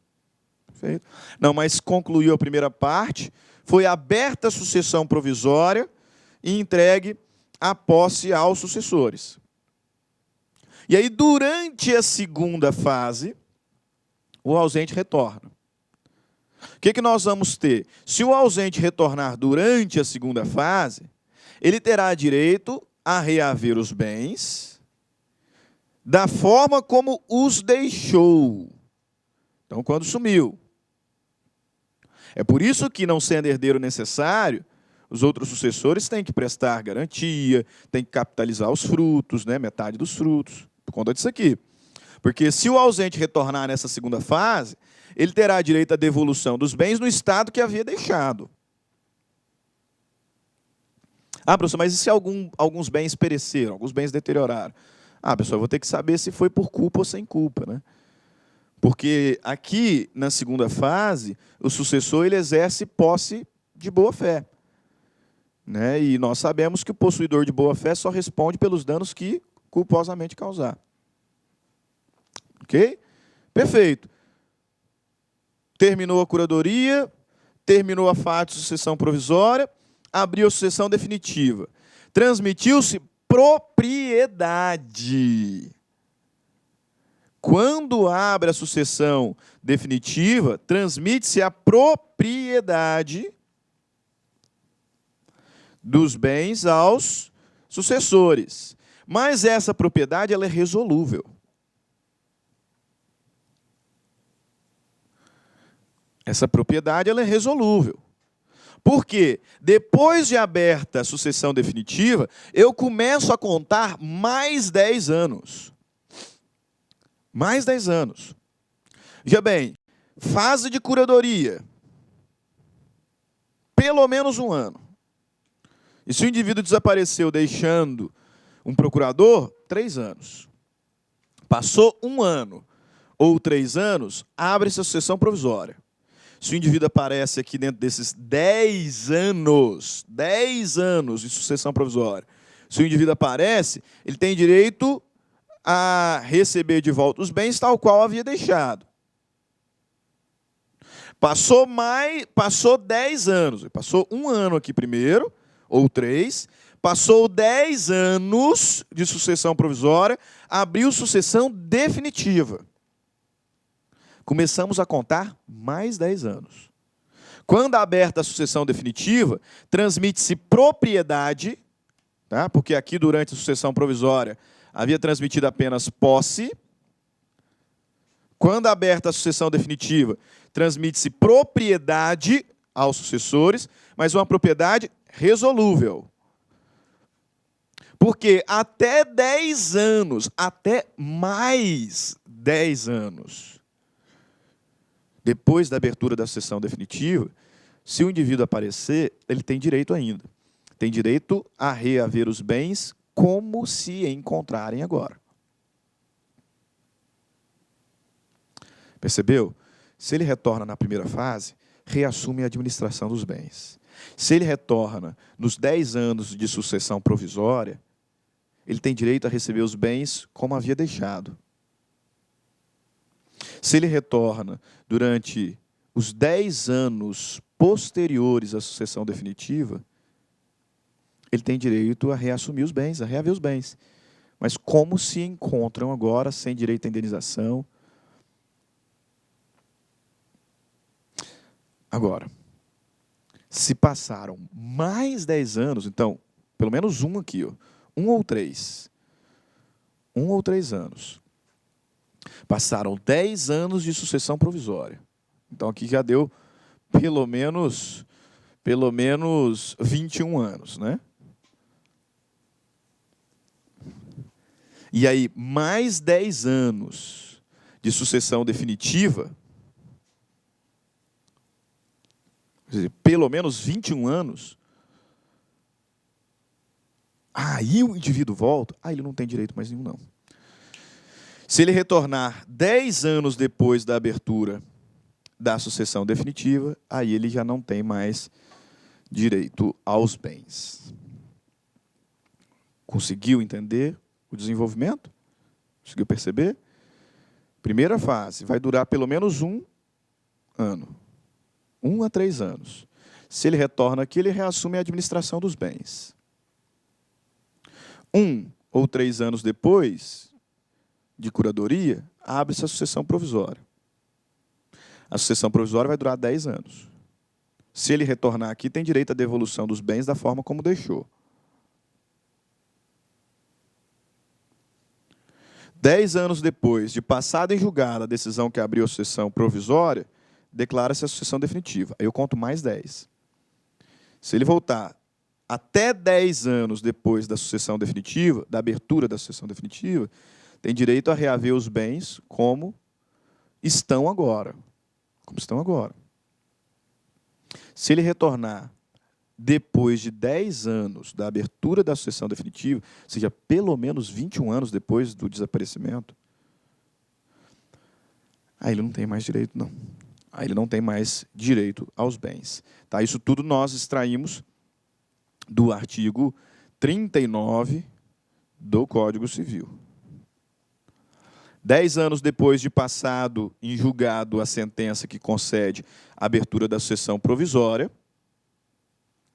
Speaker 1: Perfeito. Não, mas concluiu a primeira parte, foi aberta a sucessão provisória e entregue a posse aos sucessores. E aí, durante a segunda fase, o ausente retorna. O que nós vamos ter? Se o ausente retornar durante a segunda fase, ele terá direito a reaver os bens da forma como os deixou. Então, quando sumiu. É por isso que, não sendo herdeiro necessário, os outros sucessores têm que prestar garantia, têm que capitalizar os frutos, né, metade dos frutos, por conta disso aqui. Porque se o ausente retornar nessa segunda fase, ele terá direito à devolução dos bens no estado que havia deixado. Professor, mas e se alguns bens pereceram, alguns bens deterioraram? Pessoal, eu vou ter que saber se foi por culpa ou sem culpa, né? Porque aqui, na segunda fase, o sucessor ele exerce posse de boa-fé. Né? E nós sabemos que o possuidor de boa-fé só responde pelos danos que culposamente causar. Ok? Perfeito. Terminou a curadoria, terminou a fase de sucessão provisória, abriu a sucessão definitiva. Transmitiu-se propriedade. Quando abre a sucessão definitiva, transmite-se a propriedade dos bens aos sucessores. Mas essa propriedade ela é resolúvel. Essa propriedade ela é resolúvel. Por quê? Depois de aberta a sucessão definitiva, eu começo a contar mais 10 anos. Mais 10 anos. Veja bem, fase de curadoria. Pelo menos 1 ano. E se o indivíduo desapareceu deixando um procurador, 3 anos. Passou 1 ano ou 3 anos, abre-se a sucessão provisória. Se o indivíduo aparece aqui dentro desses 10 anos de sucessão provisória, se o indivíduo aparece, ele tem direito a receber de volta os bens tal qual havia deixado. Passou 10 anos. Passou 1 ano aqui primeiro, ou 3. Passou 10 anos de sucessão provisória, abriu sucessão definitiva. Começamos a contar mais 10 anos. Quando aberta a sucessão definitiva, transmite-se propriedade, tá? Porque aqui durante a sucessão provisória havia transmitido apenas posse. Quando aberta a sucessão definitiva, transmite-se propriedade aos sucessores, mas uma propriedade resolúvel. Porque até 10 anos, até mais 10 anos, depois da abertura da sucessão definitiva, se o indivíduo aparecer, ele tem direito ainda. Tem direito a reaver os bens como se encontrarem agora. Percebeu? Se ele retorna na primeira fase, reassume a administração dos bens. Se ele retorna nos 10 anos de sucessão provisória, ele tem direito a receber os bens como havia deixado. Se ele retorna durante os 10 anos posteriores à sucessão definitiva, ele tem direito a reassumir os bens, a reaver os bens. Mas como se encontram agora, sem direito à indenização. Agora, se passaram mais 10 anos, então, pelo menos um aqui, ó, 1 ou 3. 1 ou 3 anos. Passaram 10 anos de sucessão provisória. Então, aqui já deu pelo menos 21 anos, né? E aí, mais 10 anos de sucessão definitiva, quer dizer, pelo menos 21 anos, aí o indivíduo volta, ele não tem direito mais nenhum, não. Se ele retornar 10 anos depois da abertura da sucessão definitiva, aí ele já não tem mais direito aos bens. Conseguiu entender o desenvolvimento? Conseguiu perceber? Primeira fase, vai durar pelo menos 1 ano. 1 a 3 anos. Se ele retorna aqui, ele reassume a administração dos bens. 1 ou 3 anos depois de curadoria, abre-se a sucessão provisória. A sucessão provisória vai durar 10 anos. Se ele retornar aqui, tem direito à devolução dos bens da forma como deixou. 10 anos depois de passada em julgado a decisão que abriu a sucessão provisória, declara-se a sucessão definitiva. Aí eu conto mais 10. Se ele voltar até 10 anos depois da sucessão definitiva, da abertura da sucessão definitiva, tem direito a reaver os bens como estão agora. Como estão agora. Se ele retornar depois de 10 anos da abertura da sucessão definitiva, ou seja, pelo menos 21 anos depois do desaparecimento, aí ele não tem mais direito, não. Aí ele não tem mais direito aos bens. Tá? Isso tudo nós extraímos do artigo 39 do Código Civil. 10 anos depois de passado em julgado a sentença que concede a abertura da sucessão provisória,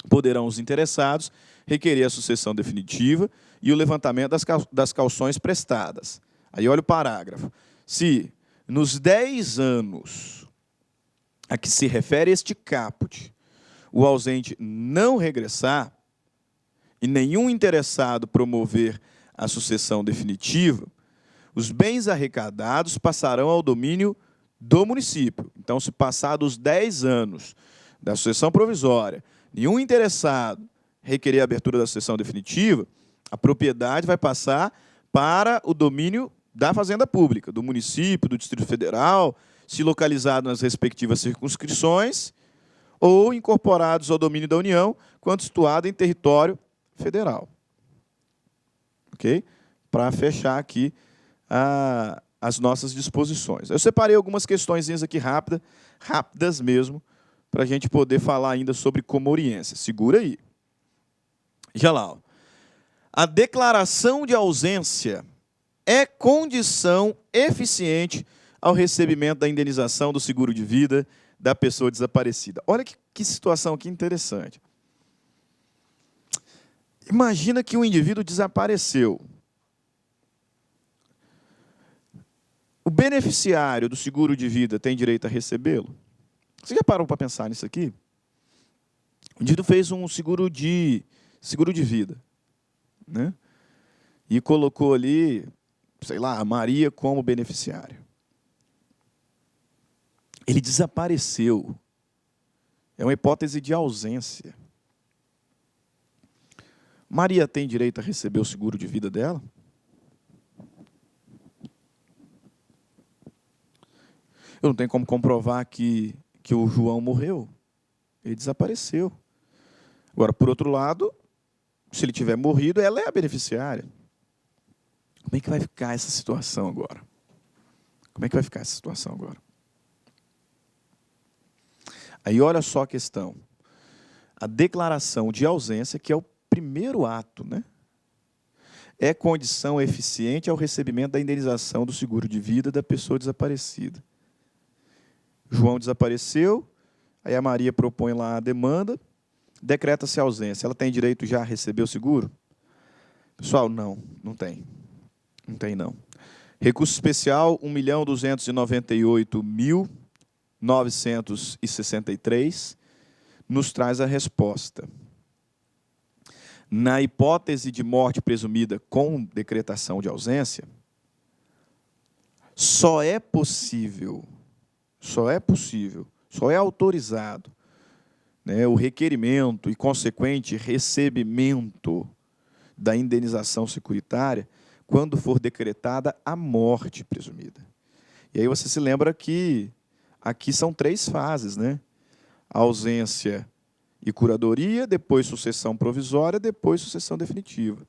Speaker 1: poderão os interessados requerer a sucessão definitiva e o levantamento das cauções prestadas. Aí olha o parágrafo. Se nos 10 anos a que se refere este caput, o ausente não regressar e nenhum interessado promover a sucessão definitiva, os bens arrecadados passarão ao domínio do município. Então, se passados 10 anos da sucessão provisória, nenhum interessado requerer a abertura da sucessão definitiva, a propriedade vai passar para o domínio da Fazenda Pública, do município, do Distrito Federal, se localizado nas respectivas circunscrições, ou incorporados ao domínio da União, quando situado em território federal. Ok? Para fechar aqui as nossas disposições. Eu separei algumas questõezinhas aqui rápidas mesmo, para a gente poder falar ainda sobre comoriência. Segura aí. Já lá. Ó. A declaração de ausência é condição eficiente ao recebimento da indenização do seguro de vida da pessoa desaparecida. Olha que situação aqui interessante. Imagina que um indivíduo desapareceu. O beneficiário do seguro de vida tem direito a recebê-lo? Você já parou para pensar nisso aqui? O indivíduo fez um seguro de vida, né? E colocou ali, sei lá, a Maria como beneficiária. Ele desapareceu. É uma hipótese de ausência. Maria tem direito a receber o seguro de vida dela? Eu não tenho como comprovar que o João morreu. Ele desapareceu. Agora, por outro lado, se ele tiver morrido, ela é a beneficiária. Como é que vai ficar essa situação agora? Como é que vai ficar essa situação agora? Aí olha só a questão. A declaração de ausência, que é o primeiro ato, né? É condição eficiente ao recebimento da indenização do seguro de vida da pessoa desaparecida. João desapareceu, aí a Maria propõe lá a demanda, decreta-se a ausência. Ela tem direito já a receber o seguro? Pessoal, não tem. Não tem, não. Recurso especial, 1.298.963, nos traz a resposta. Na hipótese de morte presumida com decretação de ausência, só é autorizado, né, o requerimento e consequente recebimento da indenização securitária quando for decretada a morte presumida. E aí você se lembra que aqui são 3 fases, né? Ausência e curadoria, depois sucessão provisória, depois sucessão definitiva.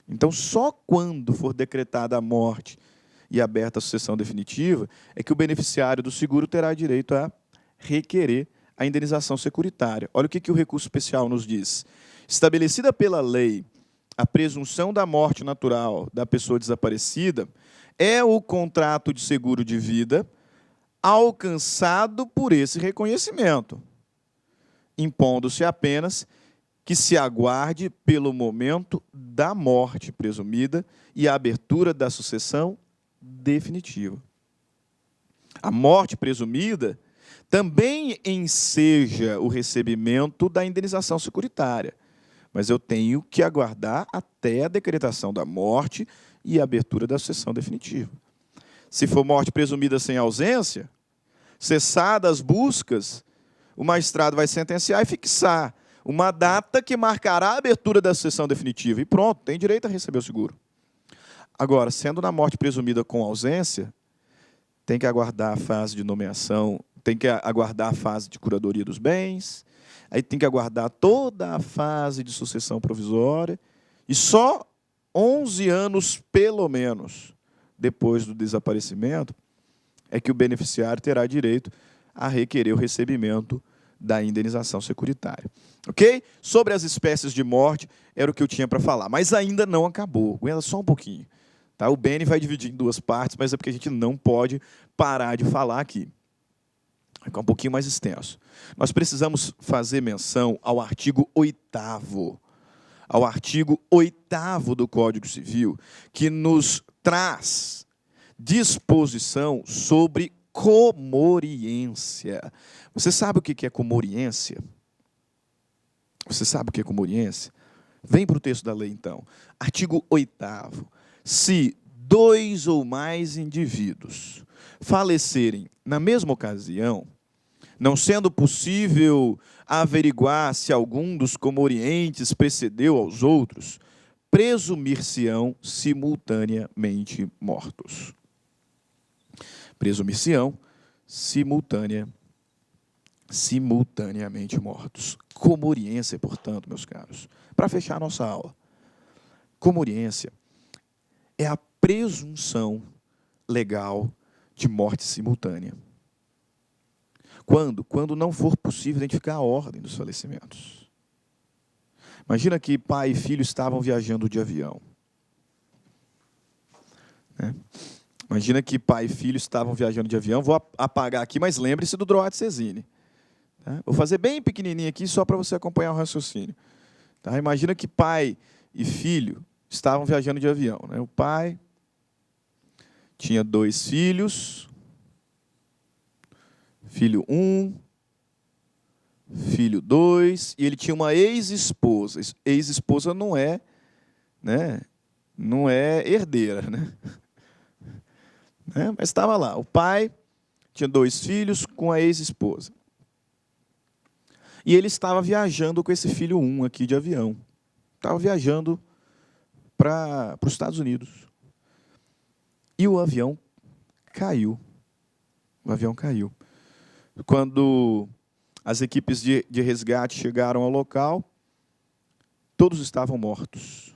Speaker 1: Então, só quando for decretada a morte e aberta a sucessão definitiva é que o beneficiário do seguro terá direito a requerer a indenização securitária. Olha o que o recurso especial nos diz. Estabelecida pela lei a presunção da morte natural da pessoa desaparecida, é o contrato de seguro de vida alcançado por esse reconhecimento, impondo-se apenas que se aguarde pelo momento da morte presumida e a abertura da sucessão definitiva. A morte presumida também enseja o recebimento da indenização securitária, mas eu tenho que aguardar até a decretação da morte e a abertura da sucessão definitiva. Se for morte presumida sem ausência, cessadas as buscas, o magistrado vai sentenciar e fixar uma data que marcará a abertura da sucessão definitiva. E pronto, tem direito a receber o seguro. Agora, sendo na morte presumida com ausência, tem que aguardar a fase de nomeação, tem que aguardar a fase de curadoria dos bens, aí tem que aguardar toda a fase de sucessão provisória, e só 11 anos, pelo menos, depois do desaparecimento, é que o beneficiário terá direito a requerer o recebimento da indenização securitária. Ok? Sobre as espécies de morte, era o que eu tinha para falar. Mas ainda não acabou. Aguenta só um pouquinho. Tá? O Beni vai dividir em 2 partes, mas é porque a gente não pode parar de falar aqui. Vai ficar um pouquinho mais extenso. Nós precisamos fazer menção ao artigo 8º. Ao artigo 8º do Código Civil, que nos traz disposição sobre comoriência. Você sabe o que é comoriência? Você sabe o que é comoriência? Vem para o texto da lei, então. Artigo 8º. Se 2 ou mais indivíduos falecerem na mesma ocasião, não sendo possível averiguar se algum dos comorientes precedeu aos outros, presumir-se-ão simultaneamente mortos. Presumir-se-ão simultaneamente mortos. Comoriência, portanto, meus caros, para fechar a nossa aula, comoriência é a presunção legal de morte simultânea. Quando? Quando não for possível identificar a ordem dos falecimentos. Imagina que pai e filho estavam viajando de avião, né? Imagina que pai e filho estavam viajando de avião. Vou apagar aqui, mas lembre-se do Droit de Sésine. Tá? Vou fazer bem pequenininho aqui, só para você acompanhar o raciocínio. Tá? Imagina que pai e filho estavam viajando de avião. Né? O pai tinha 2 filhos. Filho 1, filho 2, e ele tinha uma ex-esposa. Ex-esposa não é, né, não é herdeira, né? Mas estava lá. O pai tinha 2 filhos com a ex-esposa. E ele estava viajando com esse filho 1 aqui de avião. Estava viajando para os Estados Unidos. E o avião caiu. O avião caiu. Quando as equipes de resgate chegaram ao local, todos estavam mortos.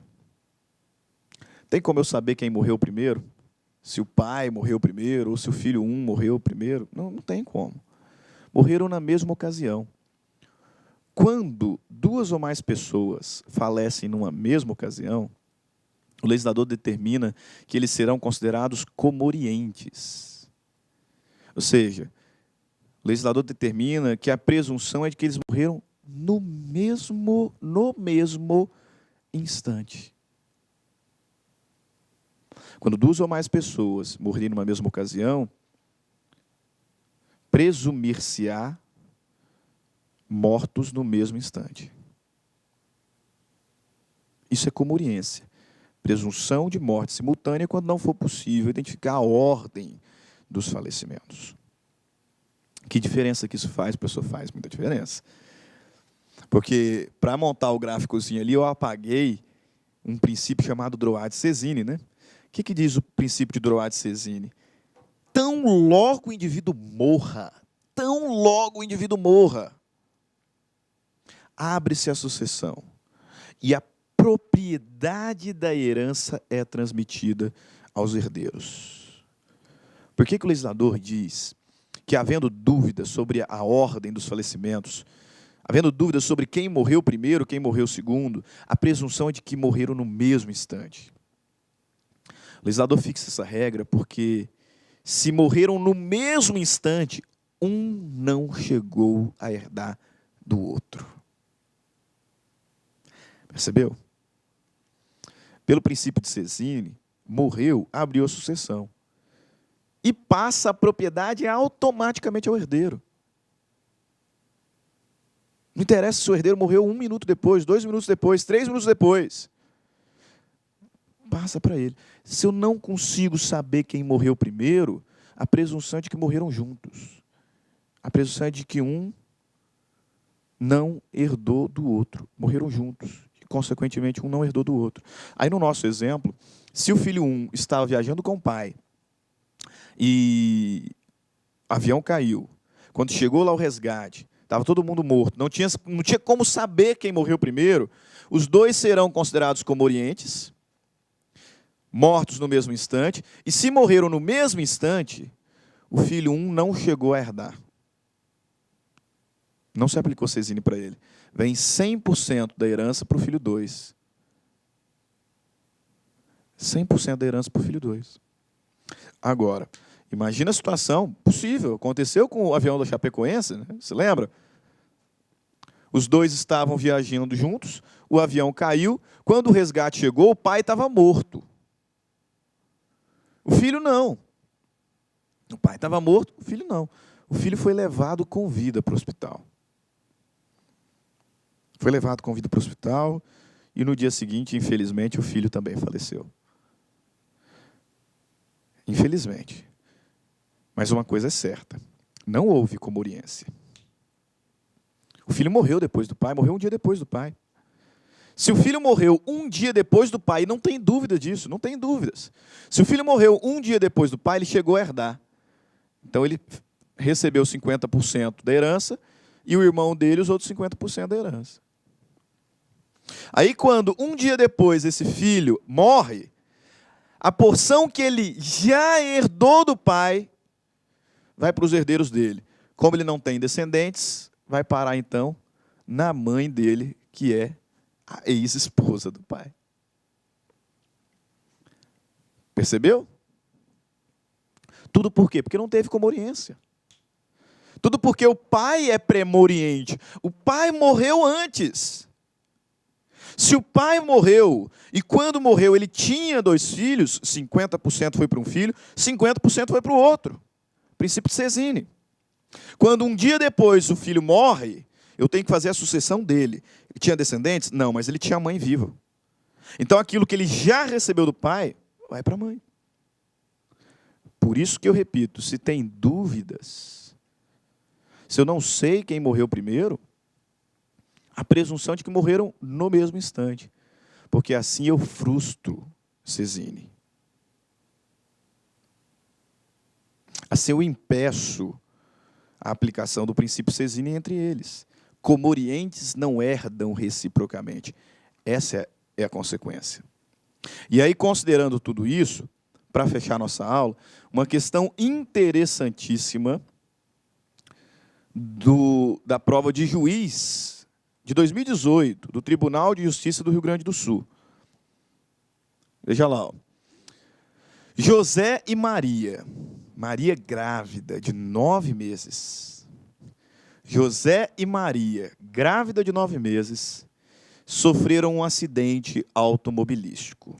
Speaker 1: Tem como eu saber quem morreu primeiro? Se o pai morreu primeiro ou se o filho 1 morreu primeiro? Não, não tem como. Morreram na mesma ocasião. Quando 2 ou mais pessoas falecem numa mesma ocasião, o legislador determina que eles serão considerados comorientes. Ou seja, o legislador determina que a presunção é de que eles morreram no mesmo instante. Quando 2 ou mais pessoas morrerem numa mesma ocasião, presumir-se-á mortos no mesmo instante. Isso é comoriência. Presunção de morte simultânea quando não for possível identificar a ordem dos falecimentos. Que diferença que isso faz, professor? Faz muita diferença. Porque, para montar o gráficozinho ali, eu apaguei um princípio chamado Droit de Sésine. Né? O que diz o princípio de Droit de Sésine? Tão logo o indivíduo morra, abre-se a sucessão e a propriedade da herança é transmitida aos herdeiros. Por que o legislador diz que, havendo dúvidas sobre a ordem dos falecimentos, havendo dúvidas sobre quem morreu primeiro, quem morreu segundo, a presunção é de que morreram no mesmo instante? O legislador fixa essa regra porque, se morreram no mesmo instante, um não chegou a herdar do outro. Percebeu? Pelo princípio de Sésine, morreu, abriu a sucessão. E passa a propriedade automaticamente ao herdeiro. Não interessa se o herdeiro morreu 1 minuto depois, 2 minutos depois, 3 minutos depois. Passa para ele. Se eu não consigo saber quem morreu primeiro, a presunção é de que morreram juntos. A presunção é de que um não herdou do outro. Morreram juntos. E, consequentemente, um não herdou do outro. Aí, no nosso exemplo, se o filho 1 estava viajando com o pai e o avião caiu, quando chegou lá o resgate, estava todo mundo morto, não tinha como saber quem morreu primeiro, os 2 serão considerados comorientes, mortos no mesmo instante, e se morreram no mesmo instante, o filho 1 não chegou a herdar. Não se aplicou Sésine para ele. Vem 100% da herança para o filho 2. 100% da herança para o filho 2. Agora, imagina a situação possível. Aconteceu com o avião da Chapecoense, né? Você lembra? Os 2 estavam viajando juntos, o avião caiu. Quando o resgate chegou, o pai estava morto. O filho não. O pai estava morto, o filho não. O filho foi levado com vida para o hospital. Foi levado com vida para o hospital e no dia seguinte, infelizmente, o filho também faleceu. Infelizmente. Mas uma coisa é certa, não houve comoriência. O filho morreu depois do pai, morreu um dia depois do pai. Se o filho morreu um dia depois do pai, não tem dúvida disso, não tem dúvidas. Se o filho morreu um dia depois do pai, ele chegou a herdar. Então ele recebeu 50% da herança e o irmão dele os outros 50% da herança. Aí quando um dia depois esse filho morre, a porção que ele já herdou do pai vai para os herdeiros dele. Como ele não tem descendentes, vai parar então na mãe dele, que é a ex-esposa do pai. Percebeu? Tudo por quê? Porque não teve comoriência. Tudo porque o pai é premoriente. O pai morreu antes. Se o pai morreu, e quando morreu ele tinha 2 filhos, 50% foi para um filho, 50% foi para o outro. Princípio de Sezine. Quando um dia depois o filho morre, eu tenho que fazer a sucessão dele. Ele tinha descendentes? Não, mas ele tinha a mãe viva. Então aquilo que ele já recebeu do pai, vai para a mãe. Por isso que eu repito, se tem dúvidas, se eu não sei quem morreu primeiro, a presunção de que morreram no mesmo instante. Porque assim eu frustro Sezine. Assim eu impeço a aplicação do princípio Sezine entre eles. Comorientes não herdam reciprocamente. Essa é a consequência. E aí, considerando tudo isso, para fechar nossa aula, uma questão interessantíssima da prova de juiz de 2018, do Tribunal de Justiça do Rio Grande do Sul. Veja lá. Ó. José e Maria. Maria grávida de 9 meses. José e Maria, grávida de 9 meses, sofreram um acidente automobilístico.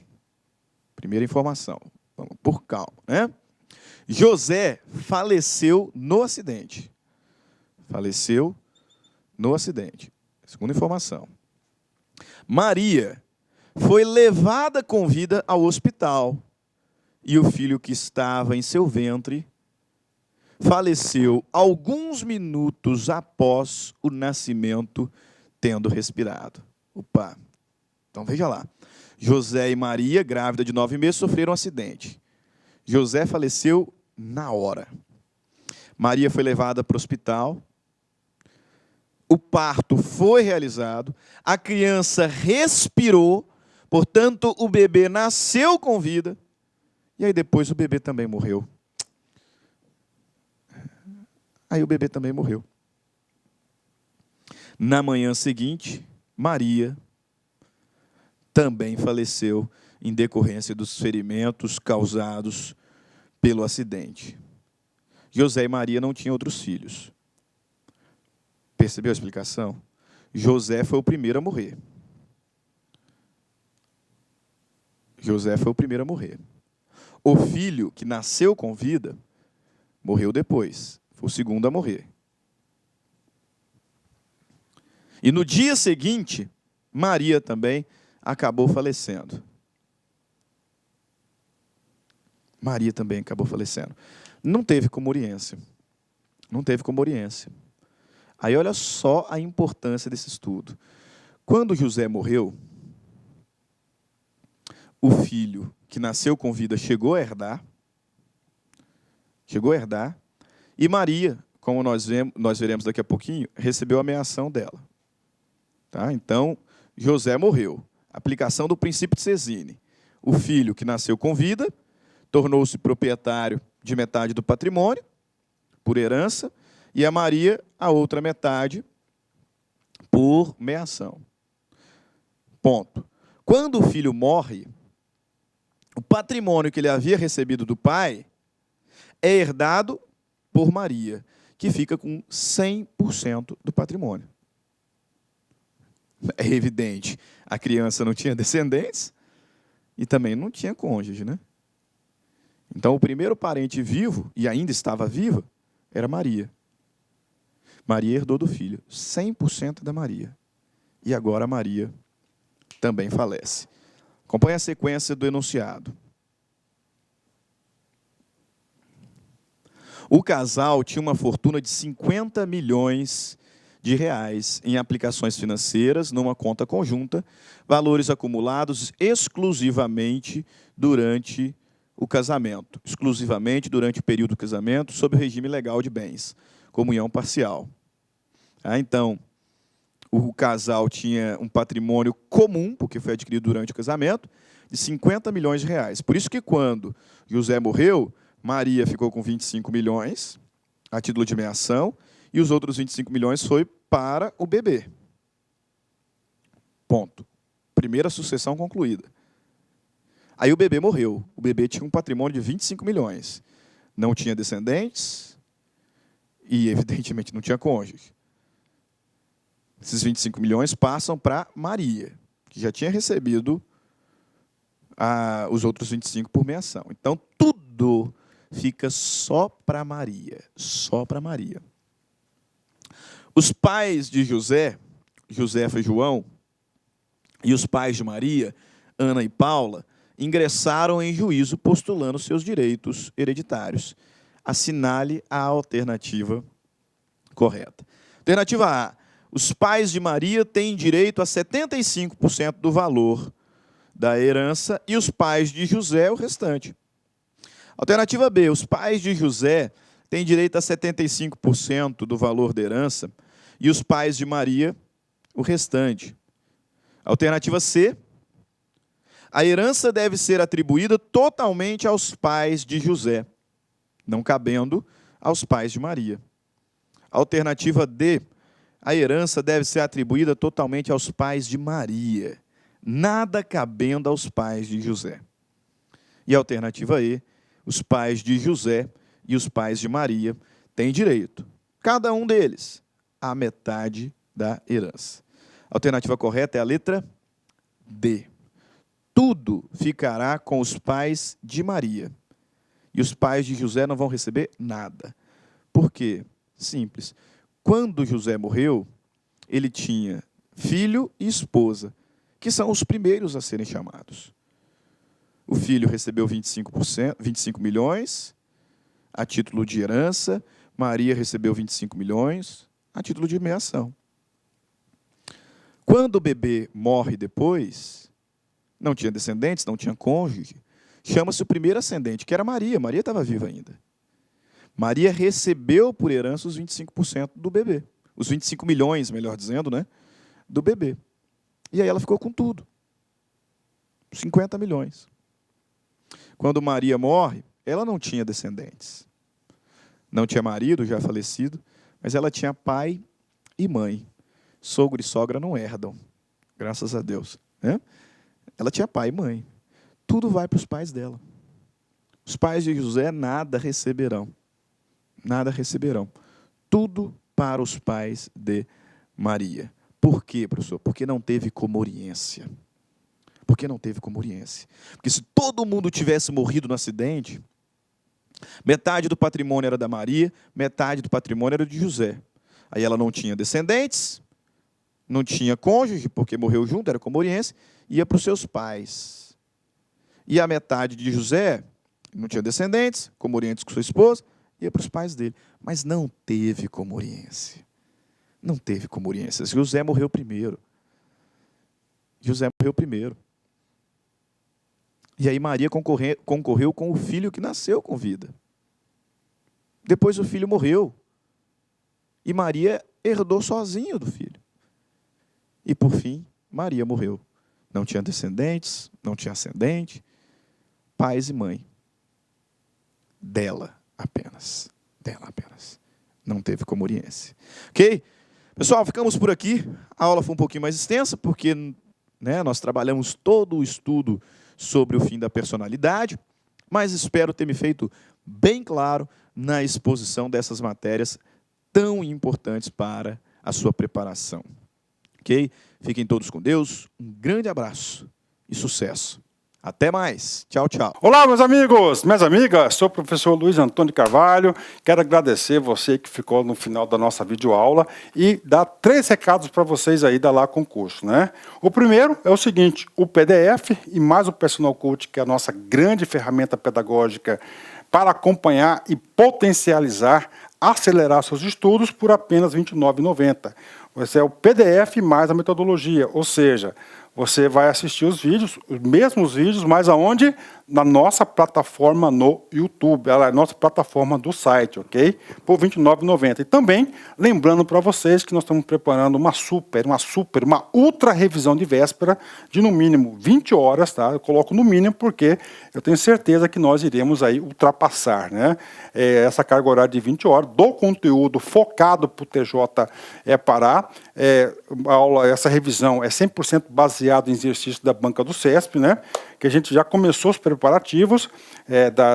Speaker 1: Primeira informação. Vamos por calma, né? José faleceu no acidente. Faleceu no acidente. Segunda informação. Maria foi levada com vida ao hospital e o filho que estava em seu ventre faleceu alguns minutos após o nascimento, tendo respirado. Opa! Então veja lá. José e Maria, grávida de 9 meses, sofreram um acidente. José faleceu na hora. Maria foi levada para o hospital. O parto foi realizado. A criança respirou. Portanto, o bebê nasceu com vida. E aí depois o bebê também morreu. Aí o bebê também morreu. Na manhã seguinte, Maria também faleceu em decorrência dos ferimentos causados pelo acidente. José e Maria não tinham outros filhos. Percebeu a explicação? José foi o primeiro a morrer. José foi o primeiro a morrer. O filho que nasceu com vida morreu depois. Foi o segundo a morrer. E no dia seguinte, Maria também acabou falecendo. Maria também acabou falecendo. Não teve comoriência. Não teve comoriência. Aí olha só a importância desse estudo. Quando José morreu, o filho que nasceu com vida chegou a herdar, e Maria, como nós veremos daqui a pouquinho, recebeu a ameação dela. Tá? Então, José morreu. Aplicação do princípio de Sezine. O filho que nasceu com vida tornou-se proprietário de metade do patrimônio, por herança, e a Maria, a outra metade, por meação. Ponto. Quando o filho morre, o patrimônio que ele havia recebido do pai é herdado por Maria, que fica com 100% do patrimônio. É evidente, a criança não tinha descendentes e também não tinha cônjuge, né? Então, o primeiro parente vivo, e ainda estava viva, era Maria. Maria herdou do filho, 100% da Maria. E agora Maria também falece. Acompanhe a sequência do enunciado. O casal tinha uma fortuna de 50 milhões de reais em aplicações financeiras numa conta conjunta, valores acumulados exclusivamente durante o casamento, exclusivamente durante o período do casamento, sob o regime legal de bens, comunhão parcial. Então, o casal tinha um patrimônio comum, porque foi adquirido durante o casamento, de 50 milhões de reais. Por isso que quando José morreu, Maria ficou com 25 milhões, a título de meação, e os outros 25 milhões foi para o bebê. Ponto. Primeira sucessão concluída. Aí o bebê morreu. O bebê tinha um patrimônio de 25 milhões. não tinha descendentes e, evidentemente, não tinha cônjuge. Esses 25 milhões passam para Maria, que já tinha recebido os outros 25 por meação. Então, tudo fica só para Maria, só para Maria. Os pais de José, Josefa e João, e os pais de Maria, Ana e Paula, ingressaram em juízo postulando seus direitos hereditários. Assinale a alternativa correta. Alternativa A. Os pais de Maria têm direito a 75% do valor da herança e os pais de José o restante. Alternativa B. Os pais de José têm direito a 75% do valor da herança e os pais de Maria o restante. Alternativa C. A herança deve ser atribuída totalmente aos pais de José, não cabendo aos pais de Maria. Alternativa D. A herança deve ser atribuída totalmente aos pais de Maria, nada cabendo aos pais de José. E a alternativa E. Os pais de José e os pais de Maria têm direito, cada um deles, à metade da herança. A alternativa correta é a letra D. Tudo ficará com os pais de Maria. E os pais de José não vão receber nada. Por quê? Simples. Quando José morreu, ele tinha filho e esposa, que são os primeiros a serem chamados. O filho recebeu 25 milhões a título de herança, Maria recebeu 25 milhões a título de meação. Quando o bebê morre depois, não tinha descendentes, não tinha cônjuge, chama-se o primeiro ascendente, que era Maria. Maria estava viva ainda. Maria recebeu por herança os 25% do bebê. Os 25 milhões, melhor dizendo, né, do bebê. E aí ela ficou com tudo. 50 milhões. Quando Maria morre, ela não tinha descendentes. Não tinha marido, já falecido, mas ela tinha pai e mãe. Sogro e sogra não herdam, graças a Deus, né? Ela tinha pai e mãe. Tudo vai para os pais dela. Os pais de José nada receberão. Nada receberão. Tudo para os pais de Maria. Por quê, professor? Porque não teve comoriência. Porque não teve comoriência. Porque se todo mundo tivesse morrido no acidente, metade do patrimônio era da Maria, metade do patrimônio era de José. Aí ela não tinha descendentes, não tinha cônjuge, porque morreu junto, era comoriense, ia para os seus pais. E a metade de José, não tinha descendentes, comorientes com sua esposa, ia para os pais dele. Mas não teve comoriência. Não teve comoriência. José morreu primeiro. José morreu primeiro. E aí Maria concorreu com o filho que nasceu com vida. Depois o filho morreu. E Maria herdou sozinha do filho. E por fim, Maria morreu. Não tinha descendentes, não tinha ascendente, pais e mãe. Dela apenas. Dela apenas. Não teve comoriência. Ok? Pessoal, ficamos por aqui. A aula foi um pouquinho mais extensa, porque nós trabalhamos todo o estudo sobre o fim da personalidade, mas espero ter me feito bem claro na exposição dessas matérias tão importantes para a sua preparação. Ok? Fiquem todos com Deus, um grande abraço e sucesso. Até mais. Tchau, tchau.
Speaker 2: Olá, meus amigos, minhas amigas. Sou o professor Luiz Antônio Carvalho. Quero agradecer você que ficou no final da nossa videoaula e dar 3 recados para vocês aí da Lá Concurso, né? O primeiro é o seguinte: o PDF e mais o Personal Coach, que é a nossa grande ferramenta pedagógica para acompanhar e potencializar, acelerar seus estudos por apenas R$ 29,90. Esse é o PDF mais a metodologia, ou seja, você vai assistir os vídeos, os mesmos vídeos, mas aonde? Na nossa plataforma no YouTube, ela é a nossa plataforma do site, ok? Por R$ 29,90. E também, lembrando para vocês que nós estamos preparando uma ultra revisão de véspera de no mínimo 20 horas, tá? Eu coloco no mínimo porque eu tenho certeza que nós iremos aí ultrapassar, né? Essa carga horária de 20 horas do conteúdo focado para o TJ Pará. Essa revisão é 100% baseada em exercício da banca do CESP, né? que a gente já começou os preparativos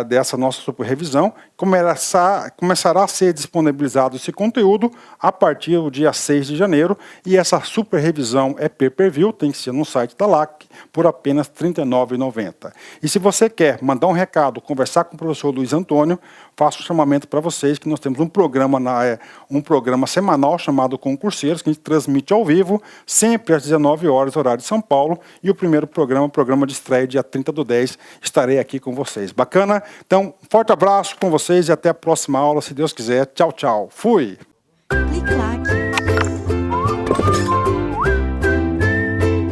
Speaker 2: dessa nossa super revisão. Começará a ser disponibilizado esse conteúdo a partir do dia 6 de janeiro, e essa super revisão é pay-per-view, tem que ser no site da LAC, por apenas R$ 39,90. E se você quer mandar um recado, conversar com o professor Luiz Antônio, faço um chamamento para vocês que nós temos um programa semanal chamado Concurseiros, que a gente transmite ao vivo, sempre às 19 horas, horário de São Paulo, e o primeiro programa, programa de estreia, dia 30/10, estarei aqui com vocês. Bacana? Então, forte abraço com vocês e até a próxima aula, se Deus quiser. Tchau, tchau. Fui!
Speaker 3: Clique lá.